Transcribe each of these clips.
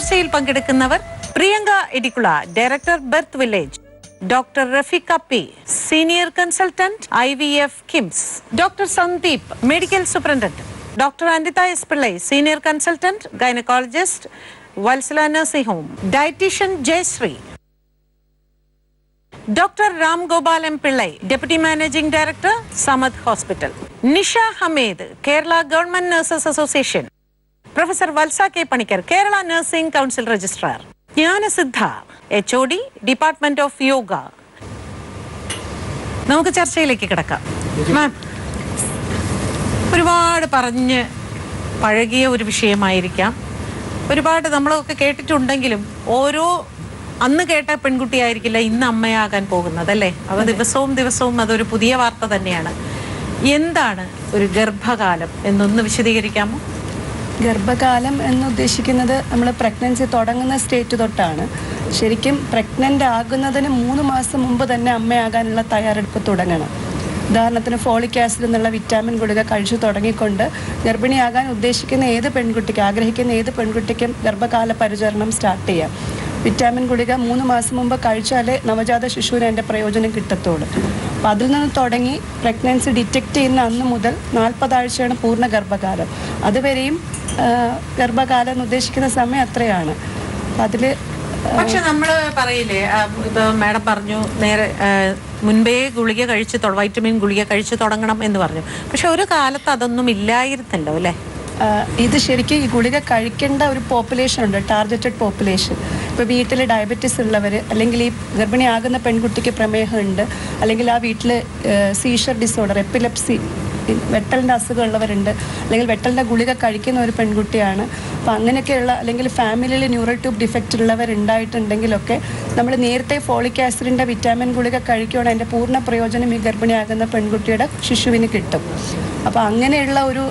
ചർച്ചയിൽ പങ്കെടുക്കുന്നവർ Priyanka Edicula, director birth village, doctor Rafeeqa P, senior consultant IVF KIMS, doctor Sandeep, medical superintendent, doctor Anitha S Pillai, senior consultant gynaecologist, Vatsala nursing home, dietician Jayasree, doctor Ram Gopal M Pillai, deputy managing director Samad hospital, Nisha Hameed, Kerala government nurses association, professor Vatsa K Panicker, Kerala nursing council registrar, Jnanasidha, HOD, department of yoga. നമുക്ക് ചർച്ചയിലേക്ക് കിടക്കാം. മാം, ഒരുപാട് പറഞ്ഞ് പഴകിയ ഒരു വിഷയമായിരിക്കാം, ഒരുപാട് നമ്മളൊക്കെ കേട്ടിട്ടുണ്ടെങ്കിലും അന്ന് കേട്ട പെൺകുട്ടിയായിരിക്കില്ല ഇന്ന് അമ്മയാകാൻ പോകുന്നത്, അല്ലേ? അവ ദിവസവും അതൊരു പുതിയ വാർത്ത തന്നെയാണ്. എന്താണ് ഒരു ഗർഭകാലം എന്നൊന്ന് വിശദീകരിക്കാമോ? ഗർഭകാലം എന്നുദ്ദേശിക്കുന്നത് നമ്മൾ പ്രഗ്നൻസി തുടങ്ങുന്ന സ്റ്റേറ്റ് തൊട്ടാണ്. ശരിക്കും പ്രഗ്നൻ്റ് ആകുന്നതിന് 3 മാസം മുമ്പ് തന്നെ അമ്മയാകാനുള്ള തയ്യാറെടുപ്പ് തുടങ്ങണം. ഉദാഹരണത്തിന് ഫോളിക് ആസിഡ് എന്നുള്ള വിറ്റാമിൻ ഗുളിക കഴിച്ചു തുടങ്ങിക്കൊണ്ട് ഗർഭിണിയാകാൻ ഉദ്ദേശിക്കുന്ന ആഗ്രഹിക്കുന്ന ഏത് പെൺകുട്ടിക്കും ഗർഭകാല പരിചരണം സ്റ്റാർട്ട് ചെയ്യാം. വിറ്റാമിൻ ഗുളിക 3 മാസം മുമ്പ് കഴിച്ചാലേ നവജാത ശിശുവിന് അതിൻ്റെ പ്രയോജനം കിട്ടത്തുള്ളൂ. അപ്പോൾ അതിൽ നിന്ന് തുടങ്ങി പ്രഗ്നൻസി ഡിറ്റക്റ്റ് ചെയ്യുന്ന അന്ന് മുതൽ 40 ആഴ്ചയാണ് പൂർണ്ണ ഗർഭകാലം. അതുവരെയും ഗർഭകാലം എന്ന് ഉദ്ദേശിക്കുന്ന സമയം അത്രയാണ്. അതിൽ പക്ഷെ നമ്മൾ പറയില്ലേ, ഇപ്പൊ മാഡം പറഞ്ഞു നേരെ മുൻപേ വൈറ്റമിൻ ഗുളിക കഴിച്ച് തുടങ്ങണം എന്ന് പറഞ്ഞു. പക്ഷെ ഒരു കാലത്ത് അതൊന്നും ഇല്ലായിരുന്നല്ലോ, അല്ലേ? ഇത് ശരിക്കും ഈ ഗുളിക കഴിക്കേണ്ട ഒരു പോപ്പുലേഷൻ ഉണ്ട്, ടാർഗറ്റഡ് പോപ്പുലേഷൻ. ഇപ്പോൾ വീട്ടിൽ ഡയബറ്റീസ് ഉള്ളവർ, അല്ലെങ്കിൽ ഈ ഗർഭിണിയാകുന്ന പെൺകുട്ടിക്ക് പ്രമേഹമുണ്ട്, അല്ലെങ്കിൽ ആ വീട്ടിൽ സീഷർ ഡിസോർഡർ, എപ്പിലെപ്സി, വെട്ടലിൻ്റെ അസുഖമുള്ളവരുണ്ട്, അല്ലെങ്കിൽ വെട്ടലിൻ്റെ ഗുളിക കഴിക്കുന്ന ഒരു പെൺകുട്ടിയാണ്. അപ്പോൾ അങ്ങനെയൊക്കെയുള്ള, അല്ലെങ്കിൽ ഫാമിലിയിൽ ന്യൂറൽ ട്യൂബ് ഡിഫക്റ്റ് ഉള്ളവരുണ്ടായിട്ടുണ്ടെങ്കിലൊക്കെ നമ്മൾ നേരത്തെ ഫോളിക് ആസിഡിൻ്റെ വിറ്റാമിൻ ഗുളിക കഴിക്കുകയാണെങ്കിൽ അതിൻ്റെ പൂർണ്ണ പ്രയോജനം ഈ ഗർഭിണിയാകുന്ന പെൺകുട്ടിയുടെ ശിശുവിന് കിട്ടും. അപ്പോൾ അങ്ങനെയുള്ള ഒരു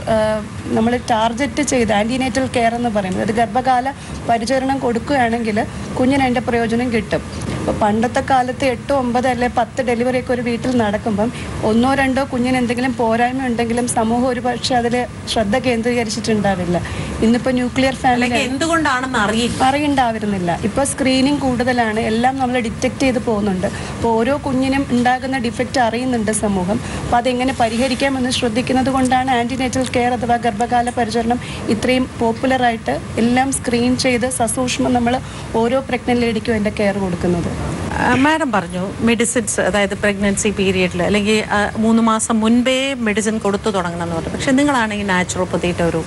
നമ്മൾ ടാർഗറ്റ് ചെയ്ത് ആൻറ്റിനേറ്റൽ കെയർ എന്ന് പറയുന്നത്, അത് ഗർഭകാല പരിചരണം കൊടുക്കുകയാണെങ്കിൽ കുഞ്ഞിന് അതിൻ്റെ പ്രയോജനം കിട്ടും. അപ്പോൾ പണ്ടത്തെ കാലത്ത് 8, 9 അല്ലെ 10 ഡെലിവറിയൊക്കെ ഒരു വീട്ടിൽ നടക്കുമ്പം 1, 2 കുഞ്ഞിന് എന്തെങ്കിലും പോരായ്മ ഉണ്ടെങ്കിലും സമൂഹം ഒരു പക്ഷേ അതിൽ ശ്രദ്ധ കേന്ദ്രീകരിച്ചിട്ടുണ്ടാവില്ല. ഇന്നിപ്പോൾ ന്യൂക്ലിയർ ഫാമിലി എന്തുകൊണ്ടാണെന്ന് അറിയണ്ടാവുന്നില്ല. ഇപ്പോൾ സ്ക്രീനിങ് കൂടുതലാണ്, എല്ലാം നമ്മൾ ഡിറ്റക്ട് ചെയ്ത് പോകുന്നുണ്ട്. അപ്പോൾ ഓരോ കുഞ്ഞിനും ഉണ്ടാകുന്ന ഡിഫക്റ്റ് അറിയുന്നുണ്ട് സമൂഹം. അപ്പോൾ അതെങ്ങനെ പരിഹരിക്കാമെന്ന് ശ്രദ്ധിക്കുന്നത് കൊണ്ടാണ് ആൻറ്റിനേറ്റൽ കെയർ അഥവാ ഗർഭകാല പരിചരണം ഇത്രയും പോപ്പുലറായിട്ട് എല്ലാം സ്ക്രീൻ ചെയ്ത് സസൂക്ഷ്മം നമ്മൾ ഓരോ പ്രഗ്നന്റ് ലേഡിക്കും അതിൻ്റെ കെയർ കൊടുക്കുന്നത്. മാഡം പറഞ്ഞു മെഡിസിൻസ്, അതായത് പ്രഗ്നൻസി പീരിയഡിൽ അല്ലെങ്കിൽ 3 മാസം മുൻപേ മെഡിസിൻ കൊടുത്തു തുടങ്ങണം എന്ന് പറഞ്ഞു. പക്ഷെ നിങ്ങളാണെങ്കിൽ നാച്ചുറോപ്പതിയുടെ ഒരു,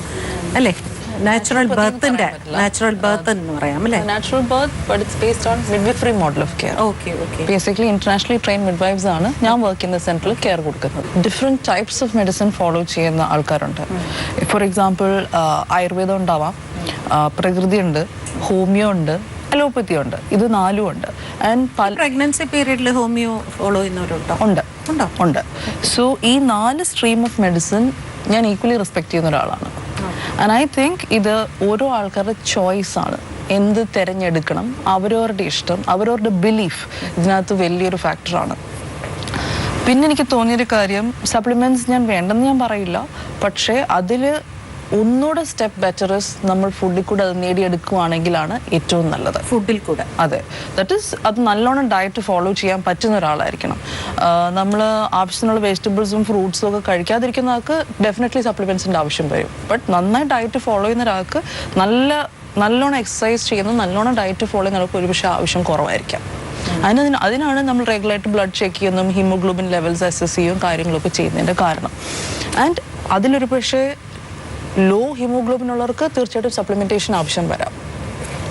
അല്ലേ, നാച്ചുറൽ ബർത്ത് എന്ന് പറയാം, അല്ലേ? Natural birth, but it's based on midwifery model of care. Okay. Basically internationally train midwives ആണ് ഞാൻ വർക്ക് ചെയ്യുന്ന സെന്ററിൽ കെയർ കൊടുക്കുന്നത്. Different types of medicine follow ചെയ്യുന്ന ആൾക്കാരുണ്ട്. ഫോർ എക്സാമ്പിൾ ആയുർവേദം ഉണ്ടാവാം, പ്രകൃതി ഉണ്ട്, ഹോമിയോ ഉണ്ട്, അലോപ്പതി ഉണ്ട്. ഇത് 4 ഉണ്ട്. ആൻഡ് പ്രഗ്നൻസി പീരിയഡിൽ ഹോമിയോ ഫോളോ ചെയ്യുന്നവരുണ്ട്. ഉണ്ട്. സോ ഈ 4 സ്ട്രീം ഓഫ് മെഡിസിൻ ഞാൻ ഈക്വലി റെസ്പെക്ട് ചെയ്യുന്ന ഒരാളാണ്. ആൻഡ് ഐ തിങ്ക് ഇത് ഓരോ ആൾക്കാരുടെ ചോയ്സ് ആണ്, എന്ത് തിരഞ്ഞെടുക്കണം, അവരവരുടെ ഇഷ്ടം, അവരവരുടെ ബിലീഫ് ഇതിനകത്ത് വലിയൊരു ഫാക്ടറാണ്. പിന്നെ എനിക്ക് തോന്നിയൊരു കാര്യം, സപ്ലിമെന്റ്സ് ഞാൻ വേണ്ടെന്ന് ഞാൻ പറയില്ല, പക്ഷേ അതിൽ ഒന്നുകൂടെ സ്റ്റെപ്പ് ബെറ്റർ നമ്മൾ ഫുഡിൽ കൂടെ അത് നേടിയെടുക്കുകയാണെങ്കിലാണ് ഏറ്റവും നല്ലത്. ഫുഡിൽ കൂടെ, അതെ, ദാറ്റ് ഈസ് അത് നല്ലോണം ഡയറ്റ് ഫോളോ ചെയ്യാൻ പറ്റുന്ന ഒരാളായിരിക്കണം. നമ്മൾ ആവശ്യത്തിനുള്ള വെജിറ്റബിൾസും ഫ്രൂട്ട്സും ഒക്കെ കഴിക്കാതിരിക്കുന്ന ആൾക്ക് ഡെഫിനറ്റ്ലി സപ്ലിമെന്റ്സിൻ്റെ ആവശ്യം വരും. ബട്ട് നന്നായി ഡയറ്റ് ഫോളോ ചെയ്യുന്ന ഒരാൾക്ക് നല്ലോണം എക്സസൈസ് ചെയ്യുന്ന, നല്ലോണം ഡയറ്റ് ഫോളോ ചെയ്യുന്ന ആൾക്ക് ഒരുപക്ഷെ ആവശ്യം കുറവായിരിക്കാം. അതിനാണ് നമ്മൾ റെഗുലറായിട്ട് ബ്ലഡ് ചെക്ക് ചെയ്യുന്നതും ഹീമോഗ്ലോബിൻ ലെവൽസ് അസസ് ചെയ്യുകയും കാര്യങ്ങളൊക്കെ ചെയ്യുന്നതിൻ്റെ കാരണം. ആൻഡ് അതിലൊരു പക്ഷേ ലോ ഹീമോഗ്ലോബിൻ ഉള്ളവർക്ക് തീർച്ചയായിട്ടും സപ്ലിമെന്റേഷൻ ആവശ്യം വരാം.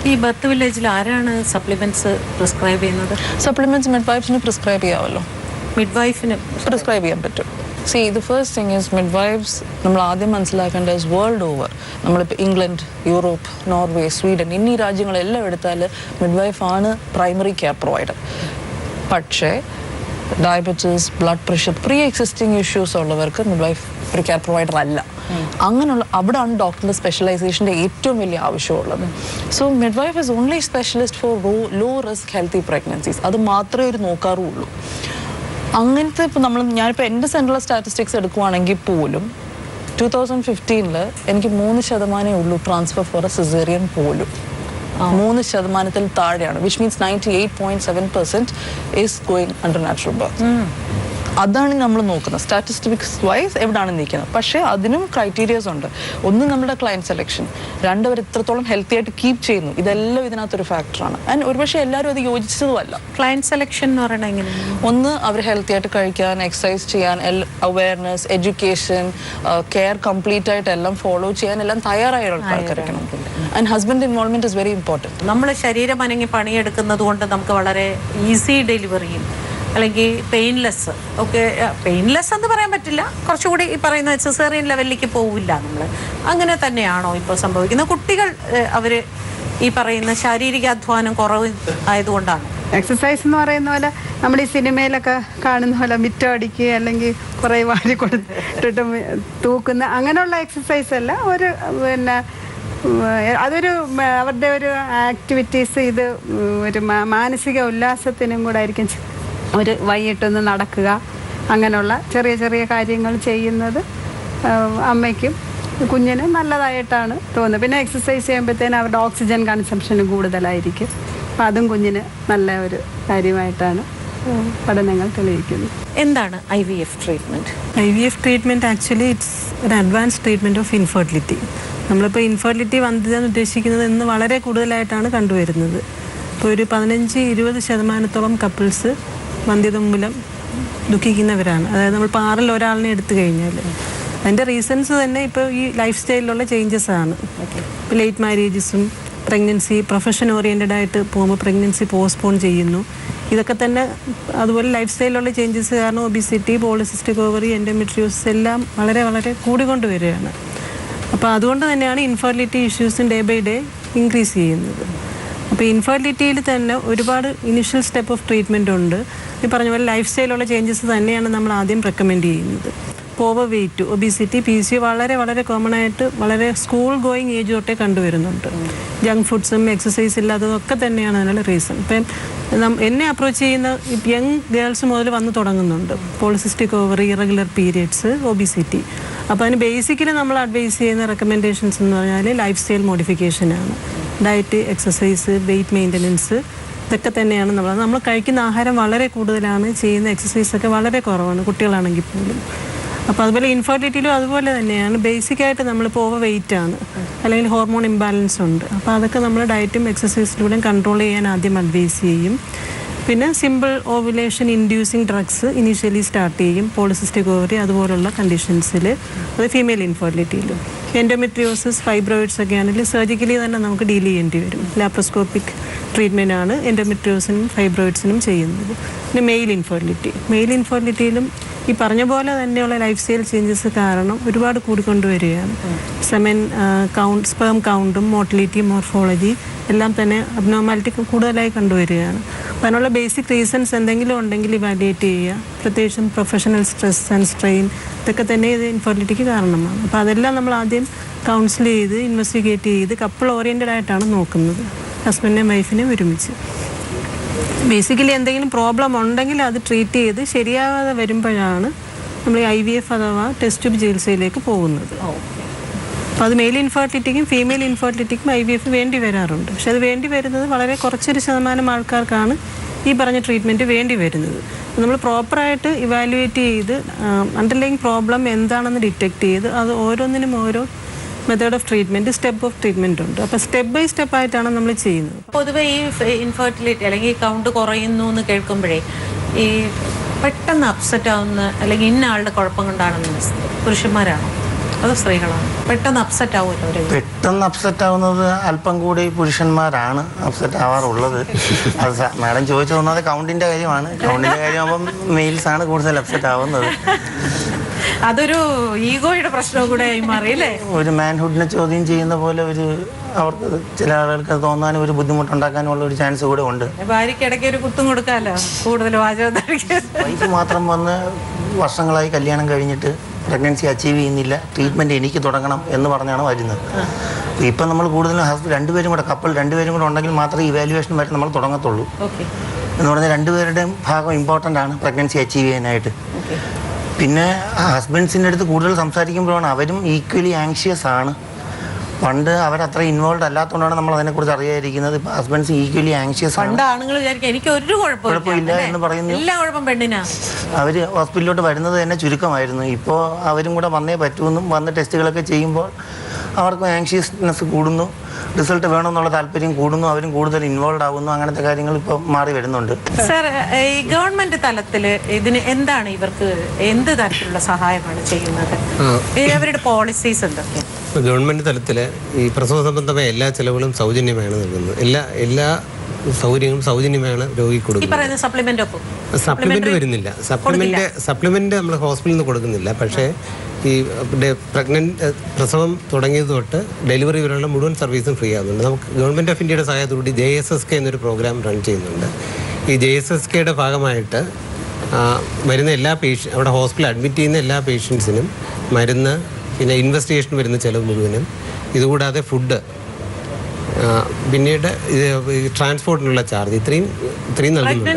ഈ ബർത്ത് വില്ലേജിൽ ആരാണ് സപ്ലിമെന്റ്സ് പ്രിസ്ക്രൈബ് ചെയ്യുന്നത്? സപ്ലിമെന്റ്സ് മിഡ്വൈഫ്സിന് പ്രിസ്ക്രൈബ് ചെയ്യാമല്ലോ. മിഡ്വൈഫിന് പ്രിസ്ക്രൈബ് ചെയ്യാൻ പറ്റും. See the first thing is midwives നമ്മൾ ആദ്യം മനസ്സിലാക്കേണ്ടത് വേൾഡ് ഓവർ, നമ്മളിപ്പോൾ ഇംഗ്ലണ്ട്, യൂറോപ്പ്, നോർവേ, സ്വീഡൻ എന്നീ രാജ്യങ്ങളെല്ലാം എടുത്താൽ മിഡ്വൈഫാണ് പ്രൈമറി കെയർ പ്രൊവൈഡർ. പക്ഷേ diabetes, blood pressure, pre existing issues ഉള്ളവർക്ക് മിഡ്വൈഫ് ഒരു കെയർ പ്രൊവൈഡർ അല്ല. അങ്ങനെയുള്ള അവിടെയാണ് ഡോക്ടറിൻ്റെ സ്പെഷ്യലൈസേഷൻ്റെ ഏറ്റവും വലിയ ആവശ്യമുള്ളത്. So midwife is only specialist for low risk healthy pregnancies. അത് മാത്രമേ ഒരു നോക്കാറുള്ളൂ. അങ്ങനത്തെ ഇപ്പോൾ ഞാനിപ്പോൾ എൻ്റെ സെൻട്രൽ സ്റ്റാറ്റിസ്റ്റിക്സ് എടുക്കുവാണെങ്കിൽ പോലും 2015 എനിക്ക് 3% ഉള്ളൂ ട്രാൻസ്ഫർ ഫോർ എ സിസേറിയൻ പോലും. 3% താഴെയാണ്, which means 98.7% is going under natural birth. അതാണ് നമ്മൾ നോക്കുന്നത് സ്റ്റാറ്റിസ്റ്റിക്സ് വൈസ് എവിടെയാണ് നിൽക്കുന്നത്. പക്ഷേ അതിനും ക്രൈറ്റീരിയസ് ഉണ്ട്. ഒന്ന് നമ്മുടെ ക്ലയൻറ്റ് സെലക്ഷൻ, രണ്ട് അവർ എത്രത്തോളം ഹെൽത്തി ആയിട്ട് കീപ്പ് ചെയ്യുന്നു, ഇതെല്ലാം ഇതിനകത്തൊരു ഫാക്ടറാണ്. ആൻഡ് ഒരുപക്ഷെ എല്ലാവരും അത് യോജിച്ചതുമല്ല. ക്ലയൻറ്റ് സെലക്ഷൻ എന്ന് പറയുന്നത് എങ്ങനെയാണ്? ഒന്ന് അവർ ഹെൽത്തി ആയിട്ട് കഴിക്കാൻ, എക്സസൈസ് ചെയ്യാൻ, അവയർനെസ്, എഡ്യൂക്കേഷൻ, കെയർ കംപ്ലീറ്റ് ആയിട്ട് എല്ലാം ഫോളോ ചെയ്യാൻ എല്ലാം തയ്യാറായ ആൾക്കാരായിരിക്കണം. And husband involvement is very important. നമ്മൾ ശരീരം അനങ്ങി പണിയെടുക്കുന്നത് കൊണ്ട് നമുക്ക് വളരെ ഈസി ഡെലിവറിയും അല്ലെങ്കിൽ പെയിൻലെസ് ഒക്കെ, പെയിൻലെസ് എന്ന് പറയാൻ പറ്റില്ല, കുറച്ചുകൂടി ഈ പറയുന്ന സിസേറിയൻ ലെവലിലേക്ക് പോവില്ല നമ്മൾ. അങ്ങനെ തന്നെയാണോ ഇപ്പോൾ സംഭവിക്കുന്നത്? കുട്ടികൾ അവർ ഈ പറയുന്ന ശാരീരിക അധ്വാനം കുറവ് ആയതുകൊണ്ടാണ്? എക്സസൈസ് എന്ന് പറയുന്ന പോലെ നമ്മൾ ഈ സിനിമയിലൊക്കെ കാണുന്ന പോലെ മിറ്റം അടിക്കുക അല്ലെങ്കിൽ കുറേ വാരി കൊടുത്തിട്ട് തൂക്കുന്ന അങ്ങനെയുള്ള എക്സസൈസ് അല്ല. ഒരു പിന്നെ അതൊരു അവരുടെ ഒരു ആക്ടിവിറ്റീസ്, ഇത് ഒരു മാനസിക ഉല്ലാസത്തിനും കൂടെ ആയിരിക്കും. ഒരു വൈകിട്ടൊന്ന് നടക്കുക, അങ്ങനെയുള്ള ചെറിയ ചെറിയ കാര്യങ്ങൾ ചെയ്യുന്നത് അമ്മയ്ക്കും കുഞ്ഞിനും നല്ലതായിട്ടാണ് തോന്നുന്നത്. പിന്നെ എക്സസൈസ് ചെയ്യുമ്പോഴത്തേനും അവരുടെ ഓക്സിജൻ കൺസംഷനും കൂടുതലായിരിക്കും. അപ്പം അതും കുഞ്ഞിന് നല്ല ഒരു കാര്യമായിട്ടാണ് പഠനങ്ങൾ തെളിയിക്കുന്നത്. എന്താണ് IVF treatment? IVF treatment actually it's ഒരു അഡ്വാൻസ് ട്രീറ്റ്മെൻറ്റ് ഓഫ് ഇൻഫെർട്ടിലിറ്റി. നമ്മളിപ്പോൾ ഇൻഫെർട്ടിലിറ്റി വന്ധ്യത എന്ന് ഉദ്ദേശിക്കുന്നത് ഇന്ന് വളരെ കൂടുതലായിട്ടാണ് കണ്ടുവരുന്നത്. ഇപ്പോൾ ഒരു 15-20% കപ്പിൾസ് വന്ധ്യത മൂലം ദുഃഖിക്കുന്നവരാണ്. അതായത് നമ്മളിപ്പോൾ 6-ൽ ഒരാളിനെ എടുത്തു കഴിഞ്ഞാൽ അതിൻ്റെ റീസൺസ് തന്നെ ഇപ്പോൾ ഈ ലൈഫ് സ്റ്റൈലിലുള്ള ചേഞ്ചസ് ആണ്. ഇപ്പോൾ ലേറ്റ് മാരേജസും പ്രഗ്നൻസി പ്രൊഫഷൻ ഓറിയൻറ്റഡ് ആയിട്ട് പോകുമ്പോൾ പ്രഗ്നൻസി പോസ്റ്റ്പോൺ ചെയ്യുന്നു. ഇതൊക്കെ തന്നെ അതുപോലെ ലൈഫ് സ്റ്റൈലിലുള്ള ചേഞ്ചസ് കാരണം ഒബിസിറ്റി, പോളിസിസ്റ്റിക് ഓവറി, എൻഡോമെട്രിയോസിസ് എല്ലാം വളരെ വളരെ കൂടിക്കൊണ്ട് വരികയാണ്. അപ്പോൾ അതുകൊണ്ട് തന്നെയാണ് ഇൻഫെർട്ടിലിറ്റി ഇഷ്യൂസും ഡേ ബൈ ഡേ ഇൻക്രീസ് ചെയ്യുന്നത്. അപ്പോൾ ഇൻഫെർട്ടിലിറ്റിയിൽ തന്നെ ഒരുപാട് ഇനിഷ്യൽ സ്റ്റെപ്പ് ഓഫ് ട്രീറ്റ്മെൻ്റ് ഉണ്ട്. ഈ പറഞ്ഞ പോലെ ലൈഫ് സ്റ്റൈലുള്ള ചേഞ്ചസ് തന്നെയാണ് നമ്മൾ ആദ്യം റെക്കമെൻഡ് ചെയ്യുന്നത്. ഓവർ വെയ്റ്റ്, ഒബിസിറ്റി, PCO വളരെ വളരെ കോമൺ ആയിട്ട് വളരെ സ്കൂൾ ഗോയിങ് ഏജ് തൊട്ടേ കണ്ടുവരുന്നുണ്ട്. ജങ്ക് ഫുഡ്സും എക്സസൈസ് ഇല്ലാത്തതൊക്കെ തന്നെയാണ് അതിനുള്ള റീസൺ. ഇപ്പം എന്നെ അപ്രോച്ച് ചെയ്യുന്ന യങ് ഗേൾസ് മുതൽ വന്ന് തുടങ്ങുന്നുണ്ട്. Polycystic ovary, irregular periods, obesity. അപ്പോൾ അതിന് ബേസിക്കലി നമ്മൾ അഡ്വൈസ് ചെയ്യുന്ന റെക്കമെൻഡേഷൻസ് എന്ന് പറഞ്ഞാൽ ലൈഫ് സ്റ്റൈൽ മോഡിഫിക്കേഷനാണ്. ഡയറ്റ്, എക്സസൈസ്, വെയ്റ്റ് മെയിൻ്റനൻസ്, ഇതൊക്കെ തന്നെയാണ് നമ്മൾ കഴിക്കുന്ന ആഹാരം വളരെ കൂടുതലാണ്, ചെയ്യുന്ന എക്സസൈസൊക്കെ വളരെ കുറവാണ് കുട്ടികളാണെങ്കിൽ പോലും. അപ്പോൾ അതുപോലെ ഇൻഫെർട്ടിലിറ്റിയിലും അതുപോലെ തന്നെയാണ്. ബേസിക്കായിട്ട് നമ്മളിപ്പോൾ ഓവർ വെയിറ്റ് ആണ് അല്ലെങ്കിൽ ഹോർമോൺ ഇംബാലൻസ് ഉണ്ട്. അപ്പോൾ അതൊക്കെ നമ്മൾ ഡയറ്റും എക്സസൈസിലൂടെയും കൺട്രോൾ ചെയ്യാൻ ആദ്യം അഡ്വൈസ് ചെയ്യും. പിന്നെ simple ovulation inducing drugs initially start ചെയ്യും പോളിസിസ്റ്റിക് ഓവറി അതുപോലുള്ള കണ്ടീഷൻസിൽ, അത് ഫീമെയിൽ ഇൻഫെർട്ടിലിറ്റിയിൽ. എൻഡോമെട്രിയോസിസ്, ഫൈബ്രോയിഡ്സ് ഒക്കെ ആണെങ്കിൽ സർജിക്കലി തന്നെ നമുക്ക് ഡീൽ ചെയ്യേണ്ടി വരും. ലാപ്രോസ്കോപ്പിക് ട്രീറ്റ്മെൻ്റ് ആണ് എൻഡോമെട്രിയോസിനും ഫൈബ്രോയിഡ്സിനും ചെയ്യുന്നത്. പിന്നെ മെയിൽ ഇൻഫെർട്ടിലിറ്റിയിലും ഈ പറഞ്ഞ പോലെ തന്നെയുള്ള ലൈഫ് സ്റ്റൈൽ ചേഞ്ചസ് കാരണം ഒരുപാട് കൂടിക്കൊണ്ടുവരികയാണ്. സെമൻ കൗണ്ട്, സ്പേം കൗണ്ടും മോട്ടിലിറ്റി, മോർഫോളജി എല്ലാം തന്നെ അബ്നോർമാലിറ്റി കൂടുതലായി കണ്ടുവരികയാണ്. അപ്പോൾ അതിനുള്ള ബേസിക് റീസൺസ് എന്തെങ്കിലും ഉണ്ടെങ്കിൽ ഇവാലുവേറ്റ് ചെയ്യുക. പ്രത്യേകിച്ചും പ്രൊഫഷണൽ സ്ട്രെസ് ആൻഡ് സ്ട്രെയിൻ ഇതൊക്കെ തന്നെ ഇത് ഇൻഫെർട്ടിലിറ്റിക്ക് കാരണമാണ്. അപ്പോൾ അതെല്ലാം നമ്മൾ ആദ്യം കൗൺസിൽ ചെയ്ത് ഇൻവെസ്റ്റിഗേറ്റ് ചെയ്ത് കപ്പിൾ ഓറിയൻറ്റഡ് ആയിട്ടാണ് നോക്കുന്നത്, ഹസ്ബൻഡിനെയും വൈഫിനെയും ഒരുമിച്ച്. ബേസിക്കലി എന്തെങ്കിലും പ്രോബ്ലം ഉണ്ടെങ്കിൽ അത് ട്രീറ്റ് ചെയ്ത് ശരിയാവാതെ വരുമ്പോഴാണ് നമ്മൾ IVF അഥവാ ടെസ്റ്റ് ട്യൂബ് ചികിത്സയിലേക്ക് പോകുന്നത്. അപ്പോൾ അത് മെയിൽ ഇൻഫെർട്ടിലിറ്റിക്കും ഫീമെയിൽ ഇൻഫെർട്ടിലിറ്റിക്കും IVF വേണ്ടി വരാറുണ്ട്. പക്ഷെ അത് വേണ്ടി വരുന്നത് വളരെ കുറച്ചൊരു ശതമാനം ആൾക്കാർക്കാണ് ഈ പറഞ്ഞ ട്രീറ്റ്മെൻറ്റ് വേണ്ടി വരുന്നത്. നമ്മൾ പ്രോപ്പറായിട്ട് ഇവാലുവേറ്റ് ചെയ്ത് അണ്ടർലൈങ് പ്രോബ്ലം എന്താണെന്ന് ഡിറ്റക്ട് ചെയ്ത് അത് ഓരോന്നിനും ഓരോ method of treatment, step of treatment ഉണ്ട്. അപ്പോൾ സ്റ്റെപ്പ് ബൈ സ്റ്റെപ്പ് ആയിട്ടാണ് നമ്മൾ ചെയ്യുന്നത്. പൊതുവെ ഈ ഇൻഫെർട്ടിലിറ്റി അല്ലെങ്കിൽ കൗണ്ട് കുറയുന്നു എന്ന് കേൾക്കുമ്പോഴേ ഈ പെട്ടെന്ന് അപ്സെറ്റ് ആവുന്ന അല്ലെങ്കിൽ ഇന്ന ആളുടെ കുഴപ്പം കൊണ്ടാണെന്ന് പുരുഷന്മാരാണോ അതോ സ്ത്രീകളാണോ പെട്ടെന്ന് അപ്സെറ്റ് ആവുമല്ലോ? പെട്ടെന്ന് അപ്സെറ്റ് ആവുന്നത് അല്പം കൂടി പുരുഷന്മാരാണ് അപ്സെറ്റ് ആവാറുള്ളത്. അത് മാഡം ചോദിച്ചത് കൗണ്ടിൻ്റെ കാര്യമാണ്. കൗണ്ടിൻ്റെ കാര്യമാകുമ്പം മെയിൽസ് ആണ് കൂടുതൽ അപ്സെറ്റ് ആവുന്നത്. അതൊരു ഈഗോയുടെ പ്രശ്നവും കൂടെ ആയി മാറിയല്ലേ? ഒരു മാൻഹുഡിനെ ചോദ്യം ചെയ്യുന്ന പോലെ അവർക്ക് ചില ആളുകൾക്ക് തോന്നാനും ഒരു ബുദ്ധിമുട്ടുണ്ടാക്കാനുള്ള ഒരു ചാൻസ് കൂടെ ഉണ്ട്. ഭാര്യയ്ക്ക് ഇടയ്ക്ക് ഒരു കുത്തും കൊടുക്കാമല്ലോ, കൂടുതൽ വൈഫ് മാത്രം വന്ന് വർഷങ്ങളായി കല്യാണം കഴിഞ്ഞിട്ട് പ്രഗ്നൻസി അച്ചീവ് ചെയ്യുന്നില്ല, ട്രീറ്റ്മെൻറ്റ് എനിക്ക് തുടങ്ങണം എന്ന് പറഞ്ഞാണ് വരുന്നത്. ഇപ്പം നമ്മൾ കൂടുതലും രണ്ടുപേരും കൂടെ കപ്പിൾ രണ്ടുപേരും കൂടെ ഉണ്ടെങ്കിൽ മാത്രമേ ഇവാലുവേഷൻ വരെ നമ്മൾ തുടങ്ങത്തുള്ളൂ. എന്ന് പറഞ്ഞാൽ രണ്ടുപേരുടെയും ഭാഗം ഇമ്പോർട്ടൻ്റ് ആണ് പ്രഗ്നൻസി അച്ചീവ് ചെയ്യാനായിട്ട്. പിന്നെ ഹസ്ബൻഡ്സിൻ്റെ അടുത്ത് കൂടുതൽ സംസാരിക്കുമ്പോഴാണ് അവരും ഈക്വലി ആങ്ഷ്യസ് ആണ്. പണ്ട് അവരത്ര ഇൻവോൾവ് അല്ലാത്തതുകൊണ്ടാണ് നമ്മൾ അതിനെക്കുറിച്ച് അറിയാതിരിക്കുന്നത്. ഇപ്പോൾ ഹസ്ബൻഡ്സ് ഈക്വലി ആങ്ഷ്യസ് ആണ്. പണ്ട് ആണുങ്ങൾ വിചാരിക്കും എനിക്ക് ഒരു കുഴപ്പമില്ല എന്ന് പറയുന്നു. എല്ലാ കുഴപ്പം പെണ്ണിനാ. അവർ ഹോസ്പിറ്റലിലോട്ട് വരുന്നത് തന്നെ ചുരുക്കമായിരുന്നു. ഇപ്പോൾ അവരും കൂടെ വന്നേ പറ്റുമെന്നും വന്ന് ടെസ്റ്റുകളൊക്കെ ചെയ്യുമ്പോൾ അവർക്ക് ആങ്ഷ്യസ്നെസ് കൂടുന്നു, റിസൾട്ട് വേണമെന്നുള്ള താല്പര്യം കൂടുന്നു, അവരും കൂടുതൽ ഇൻവോൾവ് ആകുന്നു. അങ്ങനത്തെ കാര്യങ്ങൾ ഇപ്പോൾ മാറി വരുന്നുണ്ട്. സർ, ഈ ഗവൺമെന്റ് തലത്തിൽ ഇതിന് എന്താണ് ഇവർക്ക് എന്ത് തരത്തിലുള്ള സഹായമാണ് ചെയ്യുന്നത്? അവരുടെ പോളിസീസ് എന്തൊക്കെ? ഗവൺമെൻറ് തലത്തിൽ ഈ പ്രസവ സംബന്ധമായ എല്ലാ ചിലവുകളും സൗജന്യമാണ് നൽകുന്നത്. എല്ലാ സൗകര്യങ്ങളും സൗജന്യമാണ് രോഗിക്ക് കൊടുക്കുന്നത്. സപ്ലിമെന്റ് വരുന്നില്ല. സപ്ലിമെന്റ് നമ്മൾ ഹോസ്പിറ്റലിൽ നിന്ന് കൊടുക്കുന്നില്ല. പക്ഷേ ഈ പ്രസവം തുടങ്ങിയത് തൊട്ട് ഡെലിവറി വരെയുള്ള മുഴുവൻ സർവീസും ഫ്രീ ആകുന്നുണ്ട്. നമുക്ക് ഗവൺമെൻറ് ഓഫ് ഇന്ത്യയുടെ സഹായത്തോടുകൂടി JSSK എന്നൊരു പ്രോഗ്രാം റൺ ചെയ്യുന്നുണ്ട്. ഈ JSSKയുടെ ഭാഗമായിട്ട് വരുന്ന എല്ലാ അവിടെ ഹോസ്പിറ്റലിൽ അഡ്മിറ്റ് ചെയ്യുന്ന എല്ലാ പേഷ്യൻസിനും മരുന്ന്, പിന്നെ ഇൻവെസ്റ്റിഗേഷൻ വരുന്ന ചിലവ് മുഴുവനും, ഇതുകൂടാതെ ഫുഡ്, പിന്നീട് ട്രാൻസ്പോർട്ടിനുള്ള ചാർജ് ഇത്രയും നൽകുന്നുണ്ട്.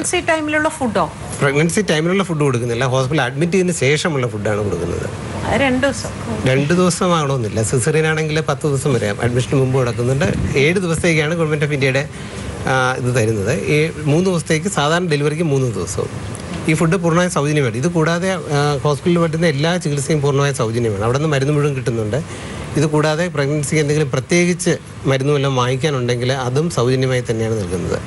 പ്രഗ്നൻസി ടൈമിലുള്ള ഫുഡ് കൊടുക്കുന്നില്ല. ഹോസ്പിറ്റലിൽ അഡ്മിറ്റ് ചെയ്തതിന് ശേഷമുള്ള ഫുഡാണ് കൊടുക്കുന്നത്. 2 ദിവസമാകണമെന്നില്ല. സിസേറിയൻ ആണെങ്കിൽ 10 ദിവസം വരെ അഡ്മിഷന് മുമ്പ് കൊടുക്കുന്നുണ്ട്. 7 ദിവസത്തേക്കാണ് ഗവൺമെൻറ് ഓഫ് ഇന്ത്യയുടെ ഇത് തരുന്നത്. 3 ദിവസത്തേക്ക് സാധാരണ ഡെലിവറിക്ക് 3 ദിവസവും. ഈ ഫുഡ് പൂർണ്ണമായും സൗജന്യമാണ്. ഇത് കൂടാതെ ഹോസ്പിറ്റലിൽ പറ്റുന്ന എല്ലാ ചികിത്സയും പൂർണ്ണമായും സൗജന്യമാണ്. അവിടെ നിന്ന് മരുന്ന് മുഴുവൻ കിട്ടുന്നുണ്ട്. ഇത് കൂടാതെ പ്രഗ്നൻസിക്ക് എന്തെങ്കിലും പ്രത്യേകിച്ച് മരുന്ന് വല്ലതും വാങ്ങിക്കാനുണ്ടെങ്കിൽ അതും സൗജന്യമായി തന്നെയാണ് നൽകുന്നത്.